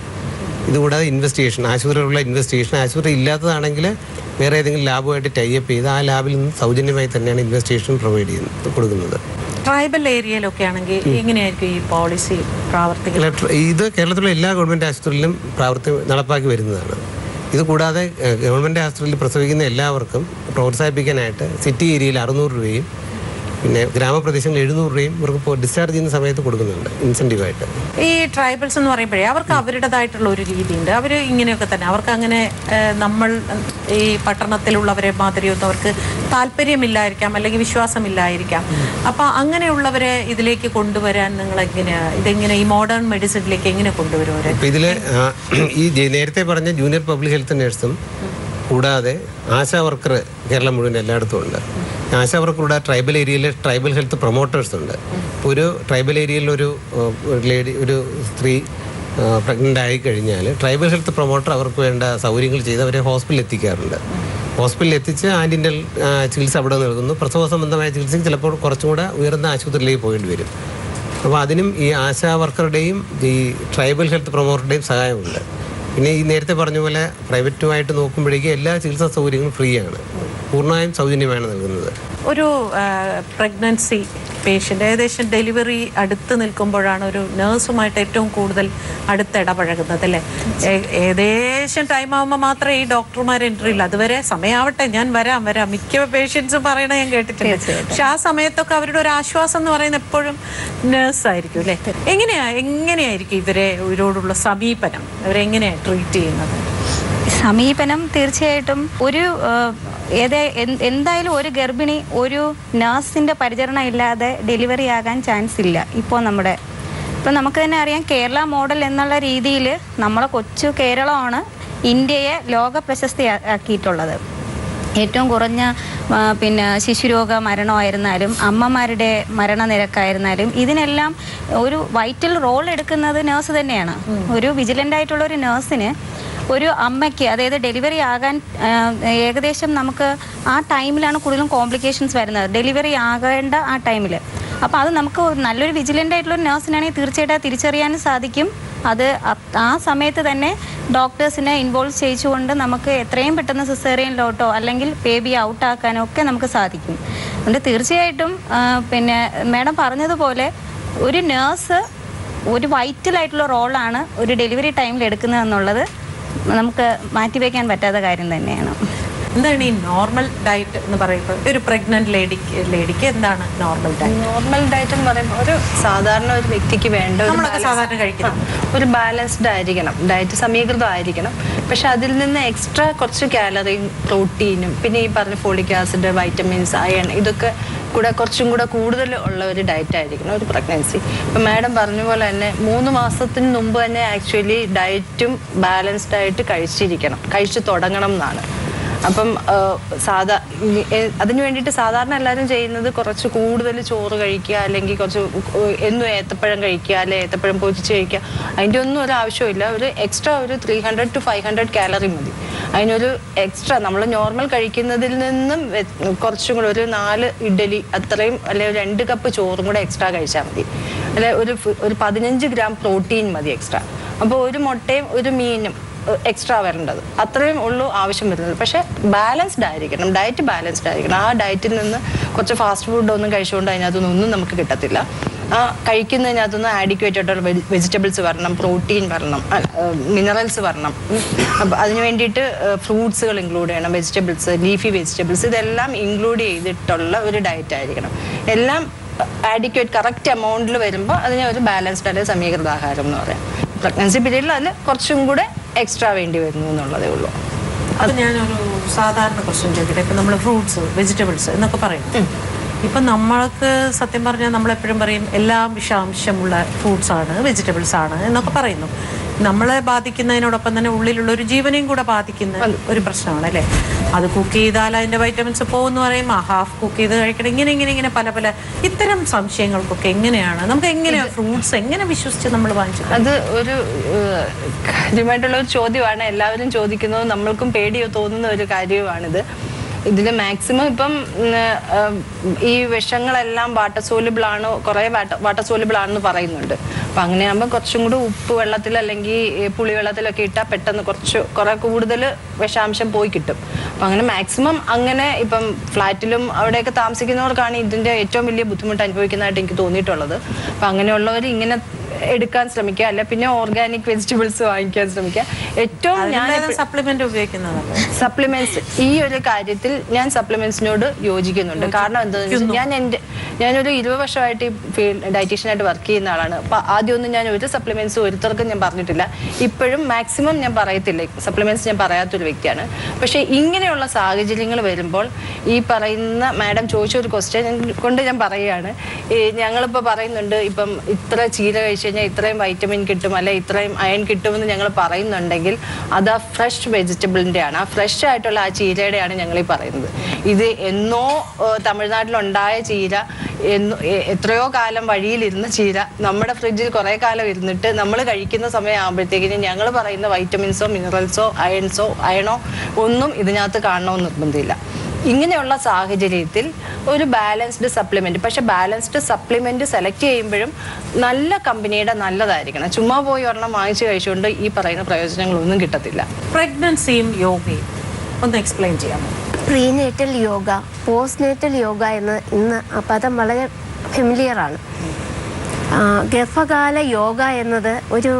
ഇതുകൂടാതെ ഇൻവെസ്റ്റിഗേഷൻ, ആശുപത്രിയിലുള്ള ഇൻവെസ്റ്റിഗേഷൻ, ആശുപത്രി ഇല്ലാത്തതാണെങ്കിൽ വേറെ ഏതെങ്കിലും ലാബുമായിട്ട് ടൈപ്പ് ചെയ്ത് ആ ലാബിൽ നിന്ന് സൗജന്യമായി തന്നെയാണ് ഇൻവെസ്റ്റിഗേഷൻ കൊടുക്കുന്നത്. ട്രൈബൽ ഏരിയയിലൊക്കെ ആണെങ്കിൽ എങ്ങനെയായിരിക്കും ഈ പോളിസി പ്രാവർത്തികം? ഇത് കേരളത്തിലുള്ള എല്ലാ ഗവൺമെൻറ് ആശുപത്രിയിലും നടപ്പാക്കി വരുന്നതാണ്. ഇത് കൂടാതെ ഗവൺമെൻറ് ആശുപത്രിയിൽ പ്രസവിക്കുന്ന എല്ലാവർക്കും പ്രോത്സാഹിപ്പിക്കാനായിട്ട് സിറ്റി ഏരിയയിൽ 600 രൂപയും പിന്നെ ഗ്രാമപ്രദേശങ്ങളിൽ 700 രൂപയും ഇവർക്ക് ഡിസ്ചാർജ് ചെയ്യുന്ന സമയത്ത് കൊടുക്കുന്നുണ്ട് ഇൻസെൻറ്റീവായിട്ട്. ഈ ട്രൈബൽസ് എന്ന് പറയുമ്പോഴേ അവർക്ക് അവരുടേതായിട്ടുള്ള ഒരു രീതിയുണ്ട്. അവർ ഇങ്ങനെയൊക്കെ തന്നെ, അവർക്ക് അങ്ങനെ നമ്മൾ ഈ പട്ടണത്തിലുള്ളവരെ മാതിരിയൊന്നും അവർക്ക് താല്പര്യമില്ലായിരിക്കാം, അല്ലെങ്കിൽ വിശ്വാസമില്ലായിരിക്കാം. അപ്പം അങ്ങനെയുള്ളവരെ ഇതിലേക്ക് കൊണ്ടുവരാൻ നിങ്ങൾ ഇതെങ്ങനെ ഈ മോഡേൺ മെഡിസിനിലേക്ക് എങ്ങനെ കൊണ്ടുവരും അവരെ? ഇതിൽ ഈ നേരത്തെ പറഞ്ഞ ജൂനിയർ പബ്ലിക് ഹെൽത്ത് നഴ്സും കൂടാതെ ആശാ വർക്കർ കേരളം മുഴുവൻ എല്ലായിടത്തും ഉണ്ട്. ആശാ വർക്കറുടെ ട്രൈബൽ ഏരിയയിൽ ട്രൈബൽ ഹെൽത്ത് പ്രൊമോട്ടേഴ്സ് ഉണ്ട്. ഒരു ട്രൈബൽ ഏരിയയിൽ ഒരു സ്ത്രീ പ്രഗ്നൻ്റ് ആയി കഴിഞ്ഞാൽ ട്രൈബൽ ഹെൽത്ത് പ്രൊമോട്ടർ അവർക്ക് വേണ്ട സൗകര്യങ്ങൾ ചെയ്ത് അവരെ ഹോസ്പിറ്റലിൽ എത്തിക്കാറുണ്ട്. ഹോസ്പിറ്റലിൽ എത്തിച്ച് ആൻറ്റിൻ്റൽ ചികിത്സ അവിടെ നൽകുന്നു. പ്രസവ സംബന്ധമായ ചികിത്സയ്ക്ക് ചിലപ്പോൾ കുറച്ചും കൂടെ ഉയർന്ന ആശുപത്രിയിലേക്ക് പോകേണ്ടി വരും. അപ്പോൾ അതിനും ഈ ആശാ വർക്കറുടെയും ഈ ട്രൈബൽ ഹെൽത്ത് പ്രൊമോട്ടറുടെയും സഹായമുണ്ട്. പിന്നെ ഈ നേരത്തെ പറഞ്ഞ പോലെ പ്രൈവറ്റുമായിട്ട് നോക്കുമ്പോഴേക്കും എല്ലാ ചികിത്സാ സൗകര്യങ്ങളും ഫ്രീ ആണ്, പൂർണ്ണമായും സൗജന്യമാണ് നൽകുന്നത്. ഒരു പ്രഗ്നൻസി പേഷ്യൻ്റ് ഏകദേശം ഡെലിവറി അടുത്ത് നിൽക്കുമ്പോഴാണ് ഒരു നേഴ്സുമായിട്ട് ഏറ്റവും കൂടുതൽ അടുത്ത് ഇടപഴകുന്നത് അല്ലേ? ഏകദേശം ടൈം ആകുമ്പോൾ മാത്രമേ ഈ ഡോക്ടർമാർ എൻട്രി ഇല്ല. അതുവരെ സമയമാവട്ടെ, ഞാൻ വരാം മിക്ക പേഷ്യൻസും പറയണത് ഞാൻ കേട്ടിട്ടുണ്ട്. പക്ഷെ ആ സമയത്തൊക്കെ അവരുടെ ഒരു ആശ്വാസം എന്ന് പറയുന്നത് എപ്പോഴും നേഴ്സായിരിക്കും അല്ലേ? എങ്ങനെയായിരിക്കും ഇവരോടുള്ള സമീപനം? ഇവരെങ്ങനെയാണ് ട്രീറ്റ് ചെയ്യുന്നത്? സമീപനം തീർച്ചയായിട്ടും എന്തായാലും ഒരു ഗർഭിണി ഒരു നഴ്സിൻ്റെ പരിചരണം ഇല്ലാതെ ഡെലിവറി ആകാൻ ചാൻസ് ഇല്ല. ഇപ്പോൾ നമുക്ക് തന്നെ അറിയാം, കേരള മോഡൽ എന്നുള്ള രീതിയിൽ നമ്മളെ കൊച്ചു കേരളമാണ് ഇന്ത്യയെ ലോക പ്രശസ്തിയാക്കിയിട്ടുള്ളത്. ഏറ്റവും കുറഞ്ഞ ശിശുരോഗ മരണമായിരുന്നാലും അമ്മമാരുടെ മരണനിരക്കായിരുന്നാലും ഇതിനെല്ലാം ഒരു വൈറ്റൽ റോൾ എടുക്കുന്നത് നേഴ്സ് തന്നെയാണ്. ഒരു വിജിലൻ്റ് ആയിട്ടുള്ള ഒരു നേഴ്സിന് ഒരു അമ്മയ്ക്ക്, അതായത് ഡെലിവറി ആകാൻ ഏകദേശം നമുക്ക് ആ ടൈമിലാണ് കൂടുതലും കോംപ്ലിക്കേഷൻസ് വരുന്നത്, ഡെലിവറി ആകേണ്ട ആ ടൈമിൽ. അപ്പോൾ അത് നമുക്ക് നല്ലൊരു വിജിലൻ്റ് ആയിട്ടുള്ളൊരു നേഴ്സിനാണെങ്കിൽ തീർച്ചയായിട്ടും തിരിച്ചറിയാനും സാധിക്കും. അത് ആ സമയത്ത് തന്നെ ഡോക്ടേഴ്സിനെ ഇൻവോൾവ് ചെയ്യിച്ചുകൊണ്ട് നമുക്ക് എത്രയും പെട്ടെന്ന് സിസേറിയനിലോട്ടോ അല്ലെങ്കിൽ ബേബി ഔട്ടാക്കാനോ ഒക്കെ നമുക്ക് സാധിക്കും. അതുകൊണ്ട് തീർച്ചയായിട്ടും മാഡം പറഞ്ഞതുപോലെ ഒരു നേഴ്സ് ഒരു വൈറ്റലായിട്ടുള്ള റോളാണ് ഒരു ഡെലിവറി ടൈമിൽ എടുക്കുന്നതെന്നുള്ളത് നമുക്ക് മാറ്റിവെക്കാൻ പറ്റാത്ത കാര്യം തന്നെയാണ്. എന്താണ് ഈ നോർമൽ ഡയറ്റ് എന്ന് പറയുമ്പോൾ ഒരു പ്രഗ്നന്റ് ലേഡിക്ക് എന്താണ് നോർമൽ ഡയറ്റ്? നോർമൽ ഡയറ്റ് എന്ന് പറയുമ്പോൾ ഒരു സാധാരണ ഒരു വ്യക്തിക്ക് വേണ്ട സാധാരണ കഴിക്കണം ഒരു ബാലൻസ്ഡ് ആയിരിക്കണം, ഡയറ്റ് സമീകൃതമായിരിക്കണം. പക്ഷെ അതിൽ നിന്ന് എക്സ്ട്രാ കുറച്ച് കാലറിയും പ്രോട്ടീനും പിന്നെ ഈ പറഞ്ഞ ഫോളിക് ആസിഡ്, വൈറ്റമിൻസ്, അയൺ ഇതൊക്കെ കുറച്ചും കൂടെ കൂടുതൽ ഉള്ള ഒരു ഡയറ്റ് ആയിരിക്കണം ഒരു പ്രഗ്നൻസി. ഇപ്പം മാഡം പറഞ്ഞ പോലെ തന്നെ 3 മാസത്തിന് മുമ്പ് തന്നെ ആക്ച്വലി ഡയറ്റും ബാലൻസ്ഡ് ആയിട്ട് കഴിച്ചു തുടങ്ങണം എന്നാണ്. അപ്പം അതിന് വേണ്ടിയിട്ട് സാധാരണ എല്ലാവരും ചെയ്യുന്നത് കുറച്ച് കൂടുതൽ ചോറ് കഴിക്കുക, അല്ലെങ്കിൽ കുറച്ച് എന്നും ഏത്തപ്പഴം കഴിക്കുക, അല്ലെങ്കിൽ ഏത്തപ്പഴം പൊരിച്ച് കഴിക്കുക. അതിൻ്റെ ഒന്നും ഒരു ആവശ്യമില്ല. ഒരു എക്സ്ട്രാ ഒരു 300 to 500 കാലറി മതി. അതിനൊരു എക്സ്ട്രാ നമ്മൾ നോർമൽ കഴിക്കുന്നതിൽ നിന്നും കുറച്ചും കൂടെ ഒരു 4 ഇഡ്ഡലി അത്രയും, അല്ലെങ്കിൽ 2 കപ്പ് ചോറും കൂടെ എക്സ്ട്രാ കഴിച്ചാൽ മതി. അല്ലെ ഒരു 15 ഗ്രാം പ്രോട്ടീൻ മതി എക്സ്ട്രാ. അപ്പോൾ ഒരു മുട്ടയും ഒരു മീനും എക്സ്ട്രാ വരേണ്ടത്, അത്രയും ഉള്ളൂ ആവശ്യം വരുന്നത്. പക്ഷെ ബാലൻസ്ഡ് ആയിരിക്കണം, ഡയറ്റ് ബാലൻസ്ഡ് ആയിരിക്കണം. ആ ഡയറ്റിൽ നിന്ന് കുറച്ച് ഫാസ്റ്റ് ഫുഡ് ഒന്നും കഴിച്ചുകൊണ്ട് അതിനകത്തൊന്നും നമുക്ക് കിട്ടത്തില്ല. ആ കഴിക്കുന്നതിനകത്തുനിന്ന് ആഡിക്വേറ്റ് ആയിട്ടുള്ള വെജിറ്റബിൾസ് വരണം, പ്രോട്ടീൻ വരണം, മിനറൽസ് വരണം. അപ്പം അതിന് വേണ്ടിയിട്ട് ഫ്രൂട്ട്സുകൾ ഇൻക്ലൂഡ് ചെയ്യണം, വെജിറ്റബിൾസ്, ലീഫി വെജിറ്റബിൾസ്, ഇതെല്ലാം ഇൻക്ലൂഡ് ചെയ്തിട്ടുള്ള ഒരു ഡയറ്റ് ആയിരിക്കണം. എല്ലാം ആഡിക്വേറ്റ് കറക്റ്റ് എമൗണ്ടിൽ വരുമ്പോൾ അതിനെ ഒരു ബാലൻസ്ഡ് അല്ലെങ്കിൽ സമീകൃത ആഹാരം എന്ന് പറയാം. പ്രഗ്നൻസി പീരീഡിൽ അതിൽ കുറച്ചും കൂടെ എക്സ്ട്രാ വേണ്ടി വരുന്നു എന്നുള്ളതേ ഉള്ളൂ. അത് ഞാനൊരു സാധാരണ ക്വസ്റ്റ്യൻ ചോദിക്കട്ടെ. ഇപ്പം നമ്മൾ ഫ്രൂട്ട്സ്, വെജിറ്റബിൾസ് എന്നൊക്കെ പറയും. ഇപ്പം നമ്മൾക്ക് സത്യം പറഞ്ഞാൽ നമ്മളെപ്പോഴും പറയും എല്ലാം വിഷാംശമുള്ള ഫ്രൂട്ട്സാണ്, വെജിറ്റബിൾസ് ആണ് എന്നൊക്കെ പറയുന്നു. നമ്മളെ ബാധിക്കുന്നതിനോടൊപ്പം തന്നെ ഉള്ളിലുള്ള ഒരു ജീവനെയും കൂടെ ബാധിക്കുന്ന ഒരു പ്രശ്നമാണ് അല്ലേ. അത് കുക്ക് ചെയ്താൽ അതിൻ്റെ വൈറ്റമിൻസ് പോകുമെന്ന് പറയും, ഹാഫ് കുക്ക് ചെയ്ത് കഴിക്കണം, ഇങ്ങനെ പല ഇത്തരം സംശയങ്ങൾക്കൊക്കെ എങ്ങനെയാണ് നമുക്ക് ഫ്രൂട്ട്സ് എങ്ങനെ വിശ്വസിച്ച് നമ്മൾ വാങ്ങിച്ചത്? അത് ഒരു കാര്യമായിട്ടുള്ള ഒരു ചോദ്യമാണ്, എല്ലാവരും ചോദിക്കുന്നത്, നമ്മൾക്കും പേടിയോ തോന്നുന്ന ഒരു കാര്യമാണിത്. ഇതിൽ മാക്സിമം ഇപ്പം ഈ വിഷങ്ങളെല്ലാം വാട്ടർ സോലുബിൾ ആണ്, കുറേ വാട്ടർ സോലുബിൾ ആണെന്ന് പറയുന്നുണ്ട്. അപ്പം അങ്ങനെയാകുമ്പോൾ കുറച്ചും കൂടി ഉപ്പ് വെള്ളത്തിൽ അല്ലെങ്കിൽ പുളിവെള്ളത്തിലൊക്കെ ഇട്ടാൽ പെട്ടെന്ന് കുറെ കൂടുതൽ വിഷാംശം പോയി കിട്ടും. അപ്പം അങ്ങനെ മാക്സിമം അങ്ങനെ ഇപ്പം ഫ്ലാറ്റിലും അവിടെയൊക്കെ താമസിക്കുന്നവർക്കാണ് ഇതിൻ്റെ ഏറ്റവും വലിയ ബുദ്ധിമുട്ട് അനുഭവിക്കുന്നതായിട്ട് എനിക്ക് തോന്നിയിട്ടുള്ളത്. അപ്പം അങ്ങനെയുള്ളവർ ഇങ്ങനെ എടുക്കാൻ ശ്രമിക്കുക, അല്ല പിന്നെ ഓർഗാനിക് വെജിറ്റബിൾസ് വാങ്ങിക്കാൻ ശ്രമിക്കുക. ഏറ്റവും ഞാൻ സപ്ലിമെന്റ്സ് ഈ ഒരു കാര്യത്തിൽ ഞാൻ സപ്ലിമെന്റ്സിനോട് യോജിക്കുന്നുണ്ട്. കാരണം എന്താണെന്ന് വെച്ചാൽ ഞാനൊരു 20 വർഷമായിട്ട് ഡയറ്റീഷ്യനായിട്ട് വർക്ക് ചെയ്യുന്ന ആളാണ്. അപ്പൊ ആദ്യമൊന്നും ഞാൻ ഒരു സപ്ലിമെന്റ്സ് ഒരുത്തർക്കും ഞാൻ പറഞ്ഞിട്ടില്ല. ഇപ്പോഴും മാക്സിമം ഞാൻ പറയത്തില്ല, സപ്ലിമെന്റ്സ് ഞാൻ പറയാത്തൊരു വ്യക്തിയാണ്. പക്ഷെ ഇങ്ങനെയുള്ള സാഹചര്യങ്ങൾ വരുമ്പോൾ ഈ പറയുന്ന മാഡം ചോദിച്ച ഒരു ക്വസ്റ്റ്യൻ കൊണ്ട് ഞാൻ പറയുകയാണ്. ഞങ്ങളിപ്പോൾ പറയുന്നുണ്ട് ഇപ്പം ഇത്ര ചീര കഴിച്ച് കഴിഞ്ഞാൽ ഇത്രയും വൈറ്റമിൻ കിട്ടും, അല്ലെ ഇത്രയും അയൺ കിട്ടുമെന്ന് ഞങ്ങൾ പറയുന്നുണ്ടെങ്കിൽ അത് ആ ഫ്രഷ് വെജിറ്റബിളിൻ്റെ ആണ്, ആ ഫ്രഷ് ആയിട്ടുള്ള ആ ചീരയുടെയാണ് ഞങ്ങൾ ഈ പറയുന്നത്. ഇത് എന്നോ തമിഴ്നാട്ടിലുണ്ടായ ചീര, എത്രയോ കാലം വഴിയിലിരുന്ന ചീര നമ്മുടെ ഫ്രിഡ്ജിൽ കുറേ കാലം ഇരുന്നിട്ട് നമ്മൾ കഴിക്കുന്ന സമയം ആകുമ്പോഴത്തേക്കിന് ഞങ്ങൾ പറയുന്ന വൈറ്റമിൻസോ മിനറൽസോ അയണോ ഒന്നും ഇതിനകത്ത് കാണണമെന്ന് നിർബന്ധമില്ല. ഇങ്ങനെയുള്ള സാഹചര്യത്തിൽ ഒരു ബാലൻസ്ഡ് സപ്ലിമെന്റ്, പക്ഷെ ബാലൻസ്ഡ് സപ്ലിമെന്റ് സെലക്ട് ചെയ്യുമ്പോഴും നല്ല കമ്പനിയുടെ നല്ലതായിരിക്കണം. ചുമ്മാ പോയി ഒരെണ്ണം വാങ്ങിച്ചു കഴിച്ചുകൊണ്ട് ഈ പറയുന്ന പ്രയോജനങ്ങളൊന്നും കിട്ടത്തില്ല. പ്രഗ്നൻസിയും യോഗയും ഒന്ന് എക്സ്പ്ലെയിൻ ചെയ്യാമോ? പ്രീനേറ്റൽ യോഗ, പോസ്റ്റ്നേറ്റൽ യോഗ എന്ന് ഇന്ന് ആ പദം വളരെ ഫെമിലിയറാണ്. ഗർഭകാല യോഗ എന്നത് ഒരു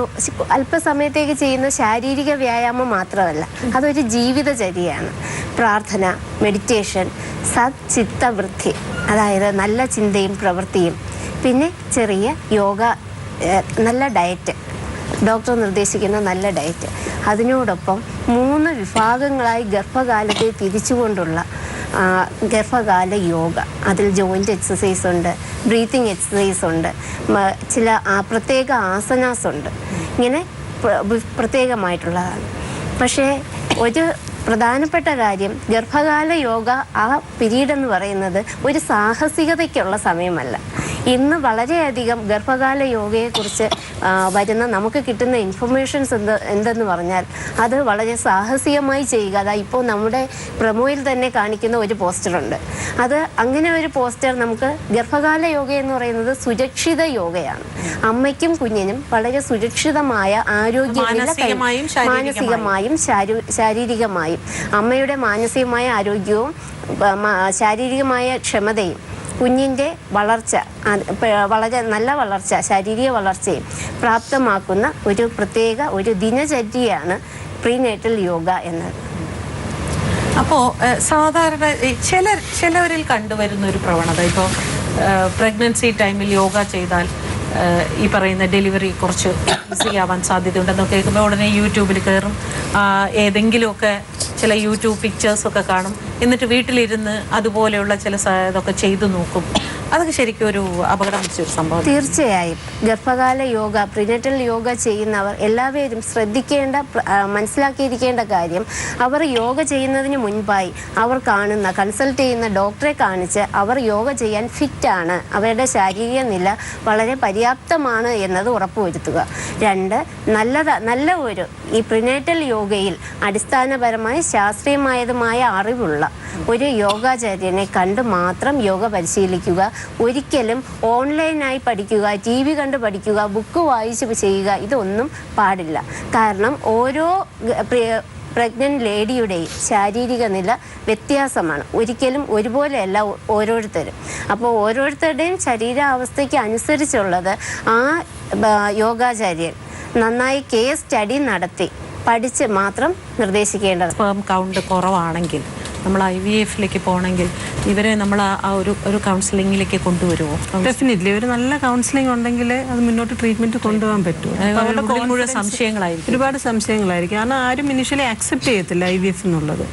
അല്പസമയത്തേക്ക് ചെയ്യുന്ന ശാരീരിക വ്യായാമം മാത്രമല്ല, അതൊരു ജീവിതചര്യയാണ്. പ്രാർത്ഥന, മെഡിറ്റേഷൻ, സച്ചിത്തവൃത്തി, അതായത് നല്ല ചിന്തയും പ്രവൃത്തിയും, പിന്നെ ചെറിയ യോഗ, നല്ല ഡയറ്റ്, ഡോക്ടർ നിർദ്ദേശിക്കുന്ന നല്ല ഡയറ്റ്, അതിനോടൊപ്പം 3 വിഭാഗങ്ങളായി ഗർഭകാലത്തെ തിരിച്ചുകൊണ്ടുള്ള ഗർഭകാല യോഗ. അതിൽ ജോയിൻ്റ് എക്സസൈസ് ഉണ്ട്, ബ്രീത്തിങ് എക്സസൈസ് ഉണ്ട്, ചില പ്രത്യേക ആസനാസ് ഉണ്ട്. ഇങ്ങനെ പ്രത്യേകമായിട്ടുള്ളതാണ്. പക്ഷേ ഒരു പ്രധാനപ്പെട്ട കാര്യം, ഗർഭകാല യോഗ ആ പീരീഡ് എന്ന് പറയുന്നത് ഒരു സാഹസികതയ്ക്കുള്ള സമയമല്ല. ഇന്ന് വളരെയധികം ഗർഭകാല യോഗയെക്കുറിച്ച് വരുന്ന നമുക്ക് കിട്ടുന്ന ഇൻഫർമേഷൻസ് എന്തെന്ന് പറഞ്ഞാൽ അത് വളരെ സാഹസികമായി ചെയ്യുക. അതാ ഇപ്പോൾ നമ്മുടെ പ്രൊമോയിൽ തന്നെ കാണിക്കുന്ന ഒരു പോസ്റ്ററുണ്ട്. അത് അങ്ങനെ ഒരു പോസ്റ്റർ നമുക്ക് ഗർഭകാല യോഗ എന്ന് പറയുന്നത് സുരക്ഷിത യോഗയാണ്. അമ്മയ്ക്കും കുഞ്ഞിനും വളരെ സുരക്ഷിതമായ ആരോഗ്യനില, മാനസികമായും ശാരീരികമായും, അമ്മയുടെ മാനസികമായ ആരോഗ്യവും ശാരീരികമായ ക്ഷമതയും കുഞ്ഞിൻ്റെ വളർച്ച, വളരെ നല്ല വളർച്ച, ശാരീരിക വളർച്ചയും പ്രാപ്തമാക്കുന്ന ഒരു ദിനചര്യയാണ് പ്രീനേറ്റൽ യോഗ എന്നത്. അപ്പോൾ സാധാരണ ചിലവരിൽ കണ്ടുവരുന്ന ഒരു പ്രവണത, ഇപ്പോൾ പ്രഗ്നൻസി ടൈമിൽ യോഗ ചെയ്താൽ ഈ പറയുന്ന ഡെലിവറി കുറച്ച് ഈസി ആവാൻ സാധ്യതയുണ്ടെന്നൊക്കെ കേൾക്കുമ്പോൾ ഉടനെ യൂട്യൂബിൽ കയറും, ഏതെങ്കിലുമൊക്കെ ചില യൂട്യൂബ് പിക്ചേഴ്സൊക്കെ കാണും, എന്നിട്ട് വീട്ടിലിരുന്ന് അതുപോലെയുള്ള ചില ഇതൊക്കെ ചെയ്തു നോക്കും. അതൊക്കെ ശരിക്കും ഒരു അപകടം പിടിച്ചൊരു സംഭവം. തീർച്ചയായും ഗർഭകാല യോഗ, പ്രിനറ്റൽ യോഗ ചെയ്യുന്നവർ എല്ലാവരും ശ്രദ്ധിക്കേണ്ട, മനസ്സിലാക്കിയിരിക്കേണ്ട കാര്യം, അവർ യോഗ ചെയ്യുന്നതിന് മുൻപായി അവർ കൺസൾട്ട് ചെയ്യുന്ന ഡോക്ടറെ കാണിച്ച് അവർ യോഗ ചെയ്യാൻ ഫിറ്റാണ്, അവരുടെ ശാരീരിക നില വളരെ പര്യാപ്തമാണ് എന്നത് ഉറപ്പുവരുത്തുക. 2, നല്ല ഒരു ഈ പ്രിനേറ്റൽ യോഗയിൽ അടിസ്ഥാനപരമായി ശാസ്ത്രീയമായതുമായ അറിവുള്ള ഒരു യോഗാചാര്യനെ കണ്ട് മാത്രം യോഗ പരിശീലിക്കുക. ഒരിക്കലും ഓൺലൈനായി പഠിക്കുക, TV കണ്ട് പഠിക്കുക, ബുക്ക് വായിച്ച് ചെയ്യുക, ഇതൊന്നും പാടില്ല. കാരണം ഓരോ പ്രഗ്നന്റ് ലേഡിയുടെയും ശാരീരിക നില വ്യത്യാസമാണ്, ഒരിക്കലും ഒരുപോലെയല്ല ഓരോരുത്തരും. അപ്പോൾ ഓരോരുത്തരുടെയും ശരീരാവസ്ഥയ്ക്ക് അനുസരിച്ചുള്ളത് ആ യോഗാചാര്യൻ നന്നായി കേസ് സ്റ്റഡി നടത്തി പഠിച്ച് മാത്രം നിർദ്ദേശിക്കേണ്ടത്. സ്പേം കൗണ്ട് കുറവാണെങ്കിൽ നമ്മൾ IVF-ലേക്ക് പോകണമെങ്കിൽ ഇവരെ നമ്മൾ ആ ഒരു കൗൺസിലിങ്ങിലേക്ക് കൊണ്ടുവരുമോ? ഡെഫിനറ്റ്ലി ഒരു നല്ല കൗൺസിലിംഗ് ഉണ്ടെങ്കിൽ അത് മുന്നോട്ട് ട്രീറ്റ്മെന്റ് കൊണ്ടുപോകാൻ പറ്റും. മുഴുവൻ സംശയങ്ങളായിരിക്കും, ഒരുപാട് സംശയങ്ങളായിരിക്കും. കാരണം ആരും ഇനിഷ്യലി അക്സെപ്റ്റ് ചെയ്യത്തില്ല IVF എന്നുള്ളത്.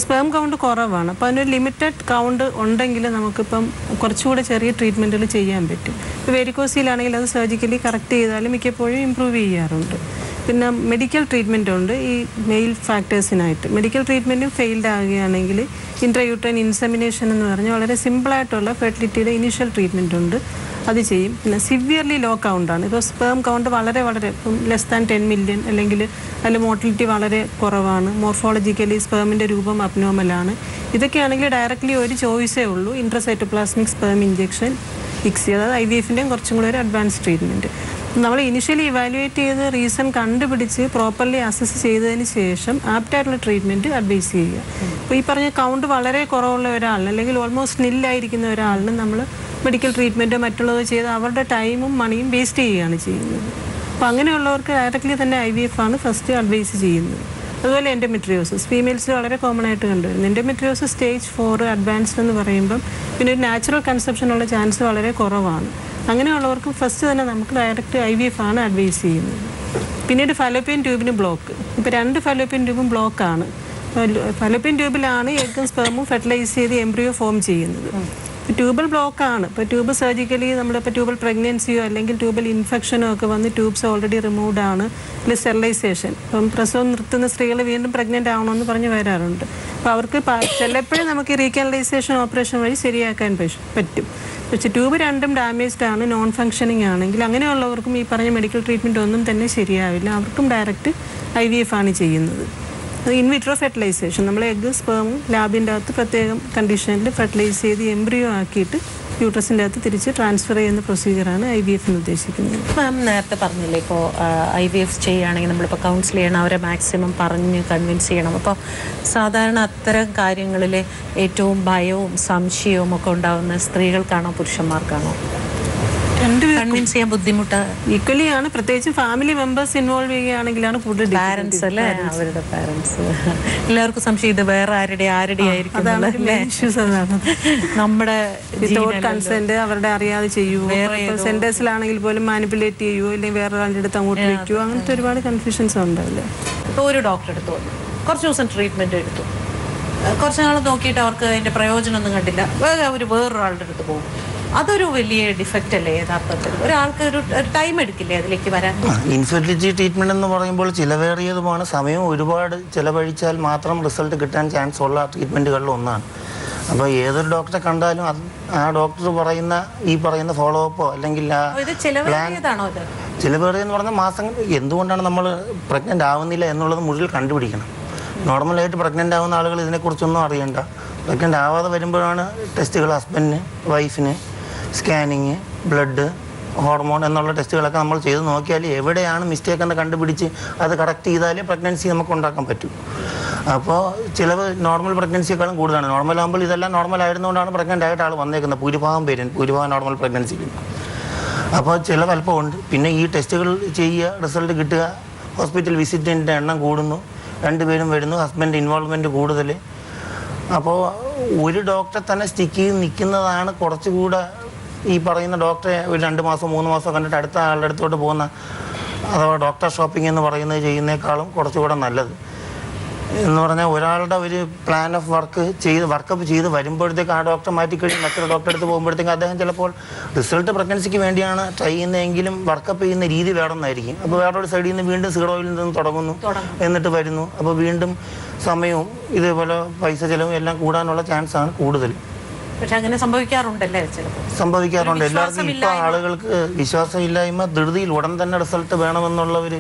സ്പേം കൗണ്ട് കുറവാണ്. അപ്പോൾ അതിനൊരു ലിമിറ്റഡ് കൗണ്ട് ഉണ്ടെങ്കിൽ നമുക്കിപ്പം കുറച്ചുകൂടെ ചെറിയ ട്രീറ്റ്മെൻറ്റുകൾ ചെയ്യാൻ പറ്റും. ഇപ്പോൾ വെരിക്കോസിലാണെങ്കിൽ അത് സർജിക്കലി കറക്റ്റ് ചെയ്താലും മിക്കപ്പോഴും ഇമ്പ്രൂവ് ചെയ്യാറുണ്ട്. പിന്നെ മെഡിക്കൽ ട്രീറ്റ്മെൻ്റ് ഉണ്ട് ഈ മെയിൽ ഫാക്ടേഴ്സിനായിട്ട്. മെഡിക്കൽ ട്രീറ്റ്മെൻറ്റും ഫെയിൽഡ് ആകുകയാണെങ്കിൽ ഇൻട്രയൂട്രൈൻ ഇൻസെമിനേഷൻ എന്ന് പറഞ്ഞാൽ വളരെ സിമ്പിളായിട്ടുള്ള ഫെർട്ടിലിറ്റിയുടെ ഇനീഷ്യൽ ട്രീറ്റ്മെൻ്റ് ഉണ്ട്, അത് ചെയ്യും. പിന്നെ സിവിയർലി ലോ കൗണ്ടാണ്. ഇപ്പോൾ സ്പേം കൗണ്ട് വളരെ ഇപ്പം ലെസ് ദാൻ 10 മില്യൺ അല്ലെങ്കിൽ അതിൽ മോട്ടിലിറ്റി വളരെ കുറവാണ്, മോർഫോളജിക്കലി സ്പേമിൻ്റെ രൂപം അബ്നോർമലാണ്. ഇതൊക്കെയാണെങ്കിൽ ഡയറക്റ്റ്ലി ഒരു ചോയ്സേ ഉള്ളൂ, ഇൻട്രസൈറ്റോപ്ലാസ്മിക് സ്പേം ഇഞ്ചെക്ഷൻ ഫിക്സ്, അതായത് IVF-ൻ്റെയും കുറച്ചും കൂടെ ഒരു അഡ്വാൻസ് ട്രീറ്റ്മെൻറ്റ്. നമ്മൾ ഇനിഷ്യലി ഇവാലുവേറ്റ് ചെയ്ത് റീസൺ കണ്ടുപിടിച്ച് പ്രോപ്പർലി അസസ് ചെയ്തതിന് ശേഷം ആപ്റ്റായിട്ടുള്ള ട്രീറ്റ്മെൻറ്റ് അഡ്വൈസ് ചെയ്യുക. അപ്പോൾ ഈ പറഞ്ഞ കൗണ്ട് വളരെ കുറവുള്ള ഒരാളിന് അല്ലെങ്കിൽ ഓൾമോസ്റ്റ് നില്ലായിരിക്കുന്ന ഒരാളിന് നമ്മൾ മെഡിക്കൽ ട്രീറ്റ്മെൻറ്റോ മറ്റുള്ളതോ ചെയ്ത് അവരുടെ ടൈമും മണിയും വേസ്റ്റ് ചെയ്യുകയാണ് ചെയ്യുന്നത്. അപ്പോൾ അങ്ങനെയുള്ളവർക്ക് ഡയറക്റ്റ്ലി തന്നെ IVF ആണ് ഫസ്റ്റ് അഡ്വൈസ് ചെയ്യുന്നത്. അതുപോലെ എൻഡോമെട്രിയോസിസ് ഫീമെയിൽസിൽ വളരെ കോമൺ ആയിട്ട് കണ്ടുവരുന്നു. എൻഡോമെട്രിയോസിസ് സ്റ്റേജ് 4 അഡ്വാൻസ്ഡ് എന്ന് പറയുമ്പം പിന്നെ ഒരു നാച്ചുറൽ കൺസെപ്ഷനുള്ള ചാൻസ് വളരെ കുറവാണ്. അങ്ങനെയുള്ളവർക്ക് ഫസ്റ്റ് തന്നെ നമുക്ക് ഡയറക്റ്റ് IVF ആണ് അഡ്വൈസ് ചെയ്യുന്നത്. പിന്നീട് ഫലോപ്പിയൻ ട്യൂബിന് ബ്ലോക്ക്, ഇപ്പോൾ 2 ഫലോപ്പിയൻ ട്യൂബും ബ്ലോക്കാണ്. ഫലോപ്പിയൻ ട്യൂബിലാണ് എഗ്ഗും സ്പെർമും ഫെർട്ടിലൈസ് ചെയ്ത് എംബ്രിയോ ഫോം ചെയ്യുന്നത്. ട്യൂബൽ ബ്ലോക്കാണ്. ഇപ്പോൾ ട്യൂബ് സർജിക്കലി നമ്മളിപ്പോൾ ട്യൂബൽ പ്രഗ്നൻസിയോ അല്ലെങ്കിൽ ട്യൂബൽ ഇൻഫെക്ഷനോ ഒക്കെ വന്ന് ട്യൂബ്സ് ഓൾറെഡി റിമൂവ്ഡ് ആണ്, അല്ലെങ്കിൽ സ്റ്റെറിലൈസേഷൻ, ഇപ്പം പ്രസവം നിർത്തുന്ന സ്ത്രീകൾ വീണ്ടും പ്രഗ്നൻ്റ് ആവണമെന്ന് പറഞ്ഞ് വരാറുണ്ട്. അപ്പോൾ അവർക്ക് ചിലപ്പോഴും നമുക്ക് റീകാനലൈസേഷൻ ഓപ്പറേഷൻ വഴി ശരിയാക്കാൻ പറ്റും. പക്ഷേ ട്യൂബ് 2ഉം ഡാമേജ്ഡ് ആണ്, നോൺ ഫങ്ഷനിങ് ആണെങ്കിൽ അങ്ങനെയുള്ളവർക്കും ഈ പറഞ്ഞ മെഡിക്കൽ ട്രീറ്റ്മെൻറ്റ് ഒന്നും തന്നെ ശരിയാവില്ല. അവർക്കും ഡയറക്റ്റ് IVF ആണ് ചെയ്യുന്നത്. അത് ഇൻവിട്രോ ഫെർട്ടിലൈസേഷൻ, നമ്മൾ എഗ്ഗ് സ്പേമും ലാബിൻ്റെ അകത്ത് പ്രത്യേകം കണ്ടീഷനിൽ ഫെർട്ടിലൈസ് ചെയ്ത് എംബ്രിയോ ആക്കിയിട്ട് യൂട്രസിൻ്റെ അകത്ത് തിരിച്ച് ട്രാൻസ്ഫർ ചെയ്യുന്ന പ്രൊസീജിയറാണ് IVF എന്ന് ഉദ്ദേശിക്കുന്നത്. മാം നേരത്തെ പറഞ്ഞില്ലേ, ഇപ്പോൾ IVF ചെയ്യുകയാണെങ്കിൽ നമ്മളിപ്പോൾ കൗൺസിൽ ചെയ്യണം, അവരെ മാക്സിമം പറഞ്ഞ് കൺവിൻസ് ചെയ്യണം. അപ്പോൾ സാധാരണ അത്തരം കാര്യങ്ങളിൽ ഏറ്റവും ഭയവും സംശയവും ഒക്കെ ഉണ്ടാകുന്ന സ്ത്രീകൾക്കാണോ പുരുഷന്മാർക്കാണോ? കൺവിൻസ് ചെയ്യാൻ ബുദ്ധിമുട്ട് ഈക്വലി ആണ്, പ്രത്യേകിച്ച് ഫാമിലി മെമ്പേഴ്സ് ഇൻവോൾവ് ചെയ്യുകയാണെങ്കിലാണ് കൂടുതൽ പാരൻസ് അല്ലേ, അവരുടെ പാരൻസ്. എല്ലാവർക്കും സംശയം ഇത് വേറെ ആരുടെ ആയിരിക്കും. നമ്മുടെ കൺസെന്റ് അവരുടെ അറിയാതെ ചെയ്യുമോ, സെന്റേഴ്സിലാണെങ്കിൽ പോലും മാനിപ്പുലേറ്റ് ചെയ്യുമോ, അല്ലെങ്കിൽ വേറെ ആളുടെ അടുത്ത് അങ്ങോട്ട് വയ്ക്കുമോ, അങ്ങനത്തെ ഒരുപാട് കൺഫ്യൂഷൻസ് ഉണ്ടാവില്ലേ. ഇപ്പോൾ ഒരു ഡോക്ടറെ അടുത്ത് വന്നു, കുറച്ച് ദിവസം ട്രീറ്റ്മെന്റ് എടുത്തു, കുറച്ച് നാൾ നോക്കിയിട്ട് അവർക്ക് അതിന്റെ പ്രയോജനമൊന്നും കണ്ടില്ല, വേറൊരാളുടെ അടുത്ത് പോകും. അതൊരു വലിയ ഡിഫക്റ്റ് അല്ലേ യഥാർത്ഥത്തിൽ? ഒരാൾക്ക് ഒരു ടൈം എടുക്കില്ലേ അതിലേക്ക് വരാൻ? ഇൻഫെർട്ടിലിറ്റി ട്രീറ്റ്മെന്റ് എന്ന് പറയുമ്പോൾ ചിലവേറിയതുമാണ്, സമയം ഒരുപാട് ചിലവഴിച്ചാൽ മാത്രം റിസൾട്ട് കിട്ടാൻ ചാൻസ് ഉള്ള ട്രീറ്റ്മെൻറ്റുകളിൽ ഒന്നാണ്. അപ്പോൾ ഏതൊരു ഡോക്ടറെ കണ്ടാലും ആ ഡോക്ടർ പറയുന്ന ഫോളോ അപ്പോ അല്ലെങ്കിൽ ചിലവേറിയെന്ന് പറഞ്ഞാൽ മാസങ്ങൾ എന്തുകൊണ്ടാണ് നമ്മൾ പ്രഗ്നൻ്റ് ആവുന്നില്ല എന്നുള്ളത് മുഴുവൻ കണ്ടുപിടിക്കണം. നോർമലായിട്ട് പ്രഗ്നൻ്റ് ആവുന്ന ആളുകൾ ഇതിനെക്കുറിച്ചൊന്നും അറിയണ്ട. പ്രഗ്നൻ്റ് ആവാതെ വരുമ്പോഴാണ് ടെസ്റ്റുകൾ ഹസ്ബൻഡിന് വൈഫിന് സ്കാനിങ് ബ്ലഡ് ഹോർമോൺ എന്നുള്ള ടെസ്റ്റുകളൊക്കെ നമ്മൾ ചെയ്ത് നോക്കിയാൽ എവിടെയാണ് മിസ്റ്റേക്ക് എന്ന് കണ്ടുപിടിച്ച് അത് കറക്റ്റ് ചെയ്താലേ പ്രഗ്നൻസി നമുക്ക് ഉണ്ടാക്കാൻ പറ്റും. അപ്പോൾ ചിലവ് നോർമൽ പ്രഗ്നൻസിയേക്കാളും കൂടുതലാണ്. നോർമലാകുമ്പോൾ ഇതെല്ലാം നോർമൽ ആയിരുന്നുകൊണ്ടാണ് പ്രഗ്നൻ്റ് ആയിട്ട് ആൾ വന്നേക്കുന്നത്. ഭൂരിഭാഗം നോർമൽ പ്രഗ്നൻസിക്കും. അപ്പോൾ ചിലവ് അല്പമുണ്ട്. പിന്നെ ഈ ടെസ്റ്റുകൾ ചെയ്യുക, റിസൾട്ട് കിട്ടുക, ഹോസ്പിറ്റൽ വിസിറ്റിൻ്റെ എണ്ണം കൂടുന്നു, 2 പേരും വരുന്നു, ഹസ്ബൻഡ് ഇൻവോൾവ്മെൻറ്റ് കൂടുതൽ. അപ്പോൾ ഒരു ഡോക്ടറെ തന്നെ സ്റ്റിക്ക് ചെയ്ത് നിൽക്കുന്നതാണ് കുറച്ചുകൂടെ ഈ പറയുന്ന ഡോക്ടറെ ഒരു 2 മാസം 3 മാസം കണ്ടിട്ട് അടുത്ത ആളുടെ അടുത്തോട്ട് പോകുന്ന അഥവാ ഡോക്ടർ ഷോപ്പിംഗ് എന്ന് പറയുന്നത് ചെയ്യുന്നേക്കാളും കുറച്ചുകൂടെ നല്ലത്. എന്ന് പറഞ്ഞാൽ ഒരാളുടെ ഒരു പ്ലാൻ ഓഫ് വർക്കപ്പ് ചെയ്ത് വരുമ്പോഴത്തേക്ക് ആ ഡോക്ടർ മാറ്റിക്കഴിഞ്ഞ് മറ്റൊരു ഡോക്ടറെ അടുത്ത് പോകുമ്പോഴത്തേക്ക് അദ്ദേഹം ചിലപ്പോൾ റിസൾട്ട് പ്രഗ്നൻസിക്ക് വേണ്ടിയാണ് ട്രൈ ചെയ്യുന്നതെങ്കിലും വർക്കപ്പ് ചെയ്യുന്ന രീതി വേണമെന്നായിരിക്കും. അപ്പോൾ വേറൊരു സൈഡിൽ നിന്ന് വീണ്ടും സീഡ് ഓയിലിൽ നിന്ന് തുടങ്ങുന്നു, എന്നിട്ട് വരുന്നു. അപ്പോൾ വീണ്ടും സമയവും ഇതേപോലെ പൈസ ചിലവും എല്ലാം കൂടാനുള്ള ചാൻസ് ആണ് കൂടുതൽ. പക്ഷെ അങ്ങനെ സംഭവിക്കാറുണ്ടല്ലേ? സംഭവിക്കാറുണ്ട്. എല്ലാവർക്കും ഇപ്പോൾ ആളുകൾക്ക് വിശ്വാസമില്ലായ്മ, ധൃതിയിൽ ഉടൻ തന്നെ റിസൾട്ട് വേണമെന്നുള്ള ഒരു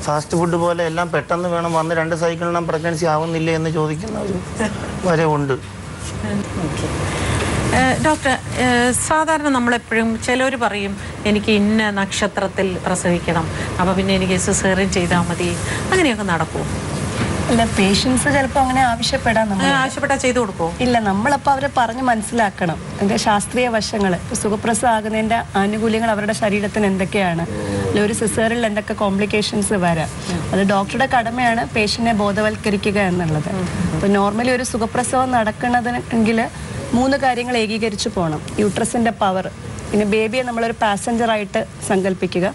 ഫാസ്റ്റ് ഫുഡ് പോലെ എല്ലാം പെട്ടെന്ന് വേണം, വന്ന് 2 സൈക്കിളിനും പ്രഗ്നൻസി ആവുന്നില്ലേ എന്ന് ചോദിക്കുന്ന ഒരു വരെ ഉണ്ട്. ഡോക്ടർ, സാധാരണ നമ്മളെപ്പോഴും ചിലർ പറയും എനിക്ക് ഇന്ന നക്ഷത്രത്തിൽ പ്രസവിക്കണം, അപ്പോൾ പിന്നെ എനിക്ക് സിസേറിയൻ ചെയ്താൽ മതി, അങ്ങനെയൊക്കെ നടക്കുമോ? അല്ല, പേഷ്യൻസ് ചിലപ്പോൾ അങ്ങനെ ആവശ്യപ്പെട്ടാൽ ചെയ്തു കൊടുക്കുമോ? ഇല്ല, നമ്മളപ്പോൾ അവരെ പറഞ്ഞ് മനസ്സിലാക്കണം അതിൻ്റെ ശാസ്ത്രീയ വശങ്ങൾ. സുഖപ്രസവം ആകുന്നതിൻ്റെ ആനുകൂല്യങ്ങൾ അവരുടെ ശരീരത്തിന് എന്തൊക്കെയാണ്, അല്ലെങ്കിൽ ഒരു സിസേറിയനിൽ എന്തൊക്കെ കോംപ്ലിക്കേഷൻസ് വരാം. അത് ഡോക്ടറുടെ കടമയാണ് പേഷ്യൻറ്റിനെ ബോധവൽക്കരിക്കുക എന്നുള്ളത്. അപ്പോൾ നോർമലി ഒരു സുഖപ്രസവം നടക്കണമെങ്കിൽ 3 കാര്യങ്ങൾ ഏകീകരിച്ച് പോകണം. യൂട്രസിൻ്റെ പവർ, പിന്നെ ബേബിയെ നമ്മളൊരു പാസഞ്ചറായിട്ട് സങ്കല്പിക്കുക.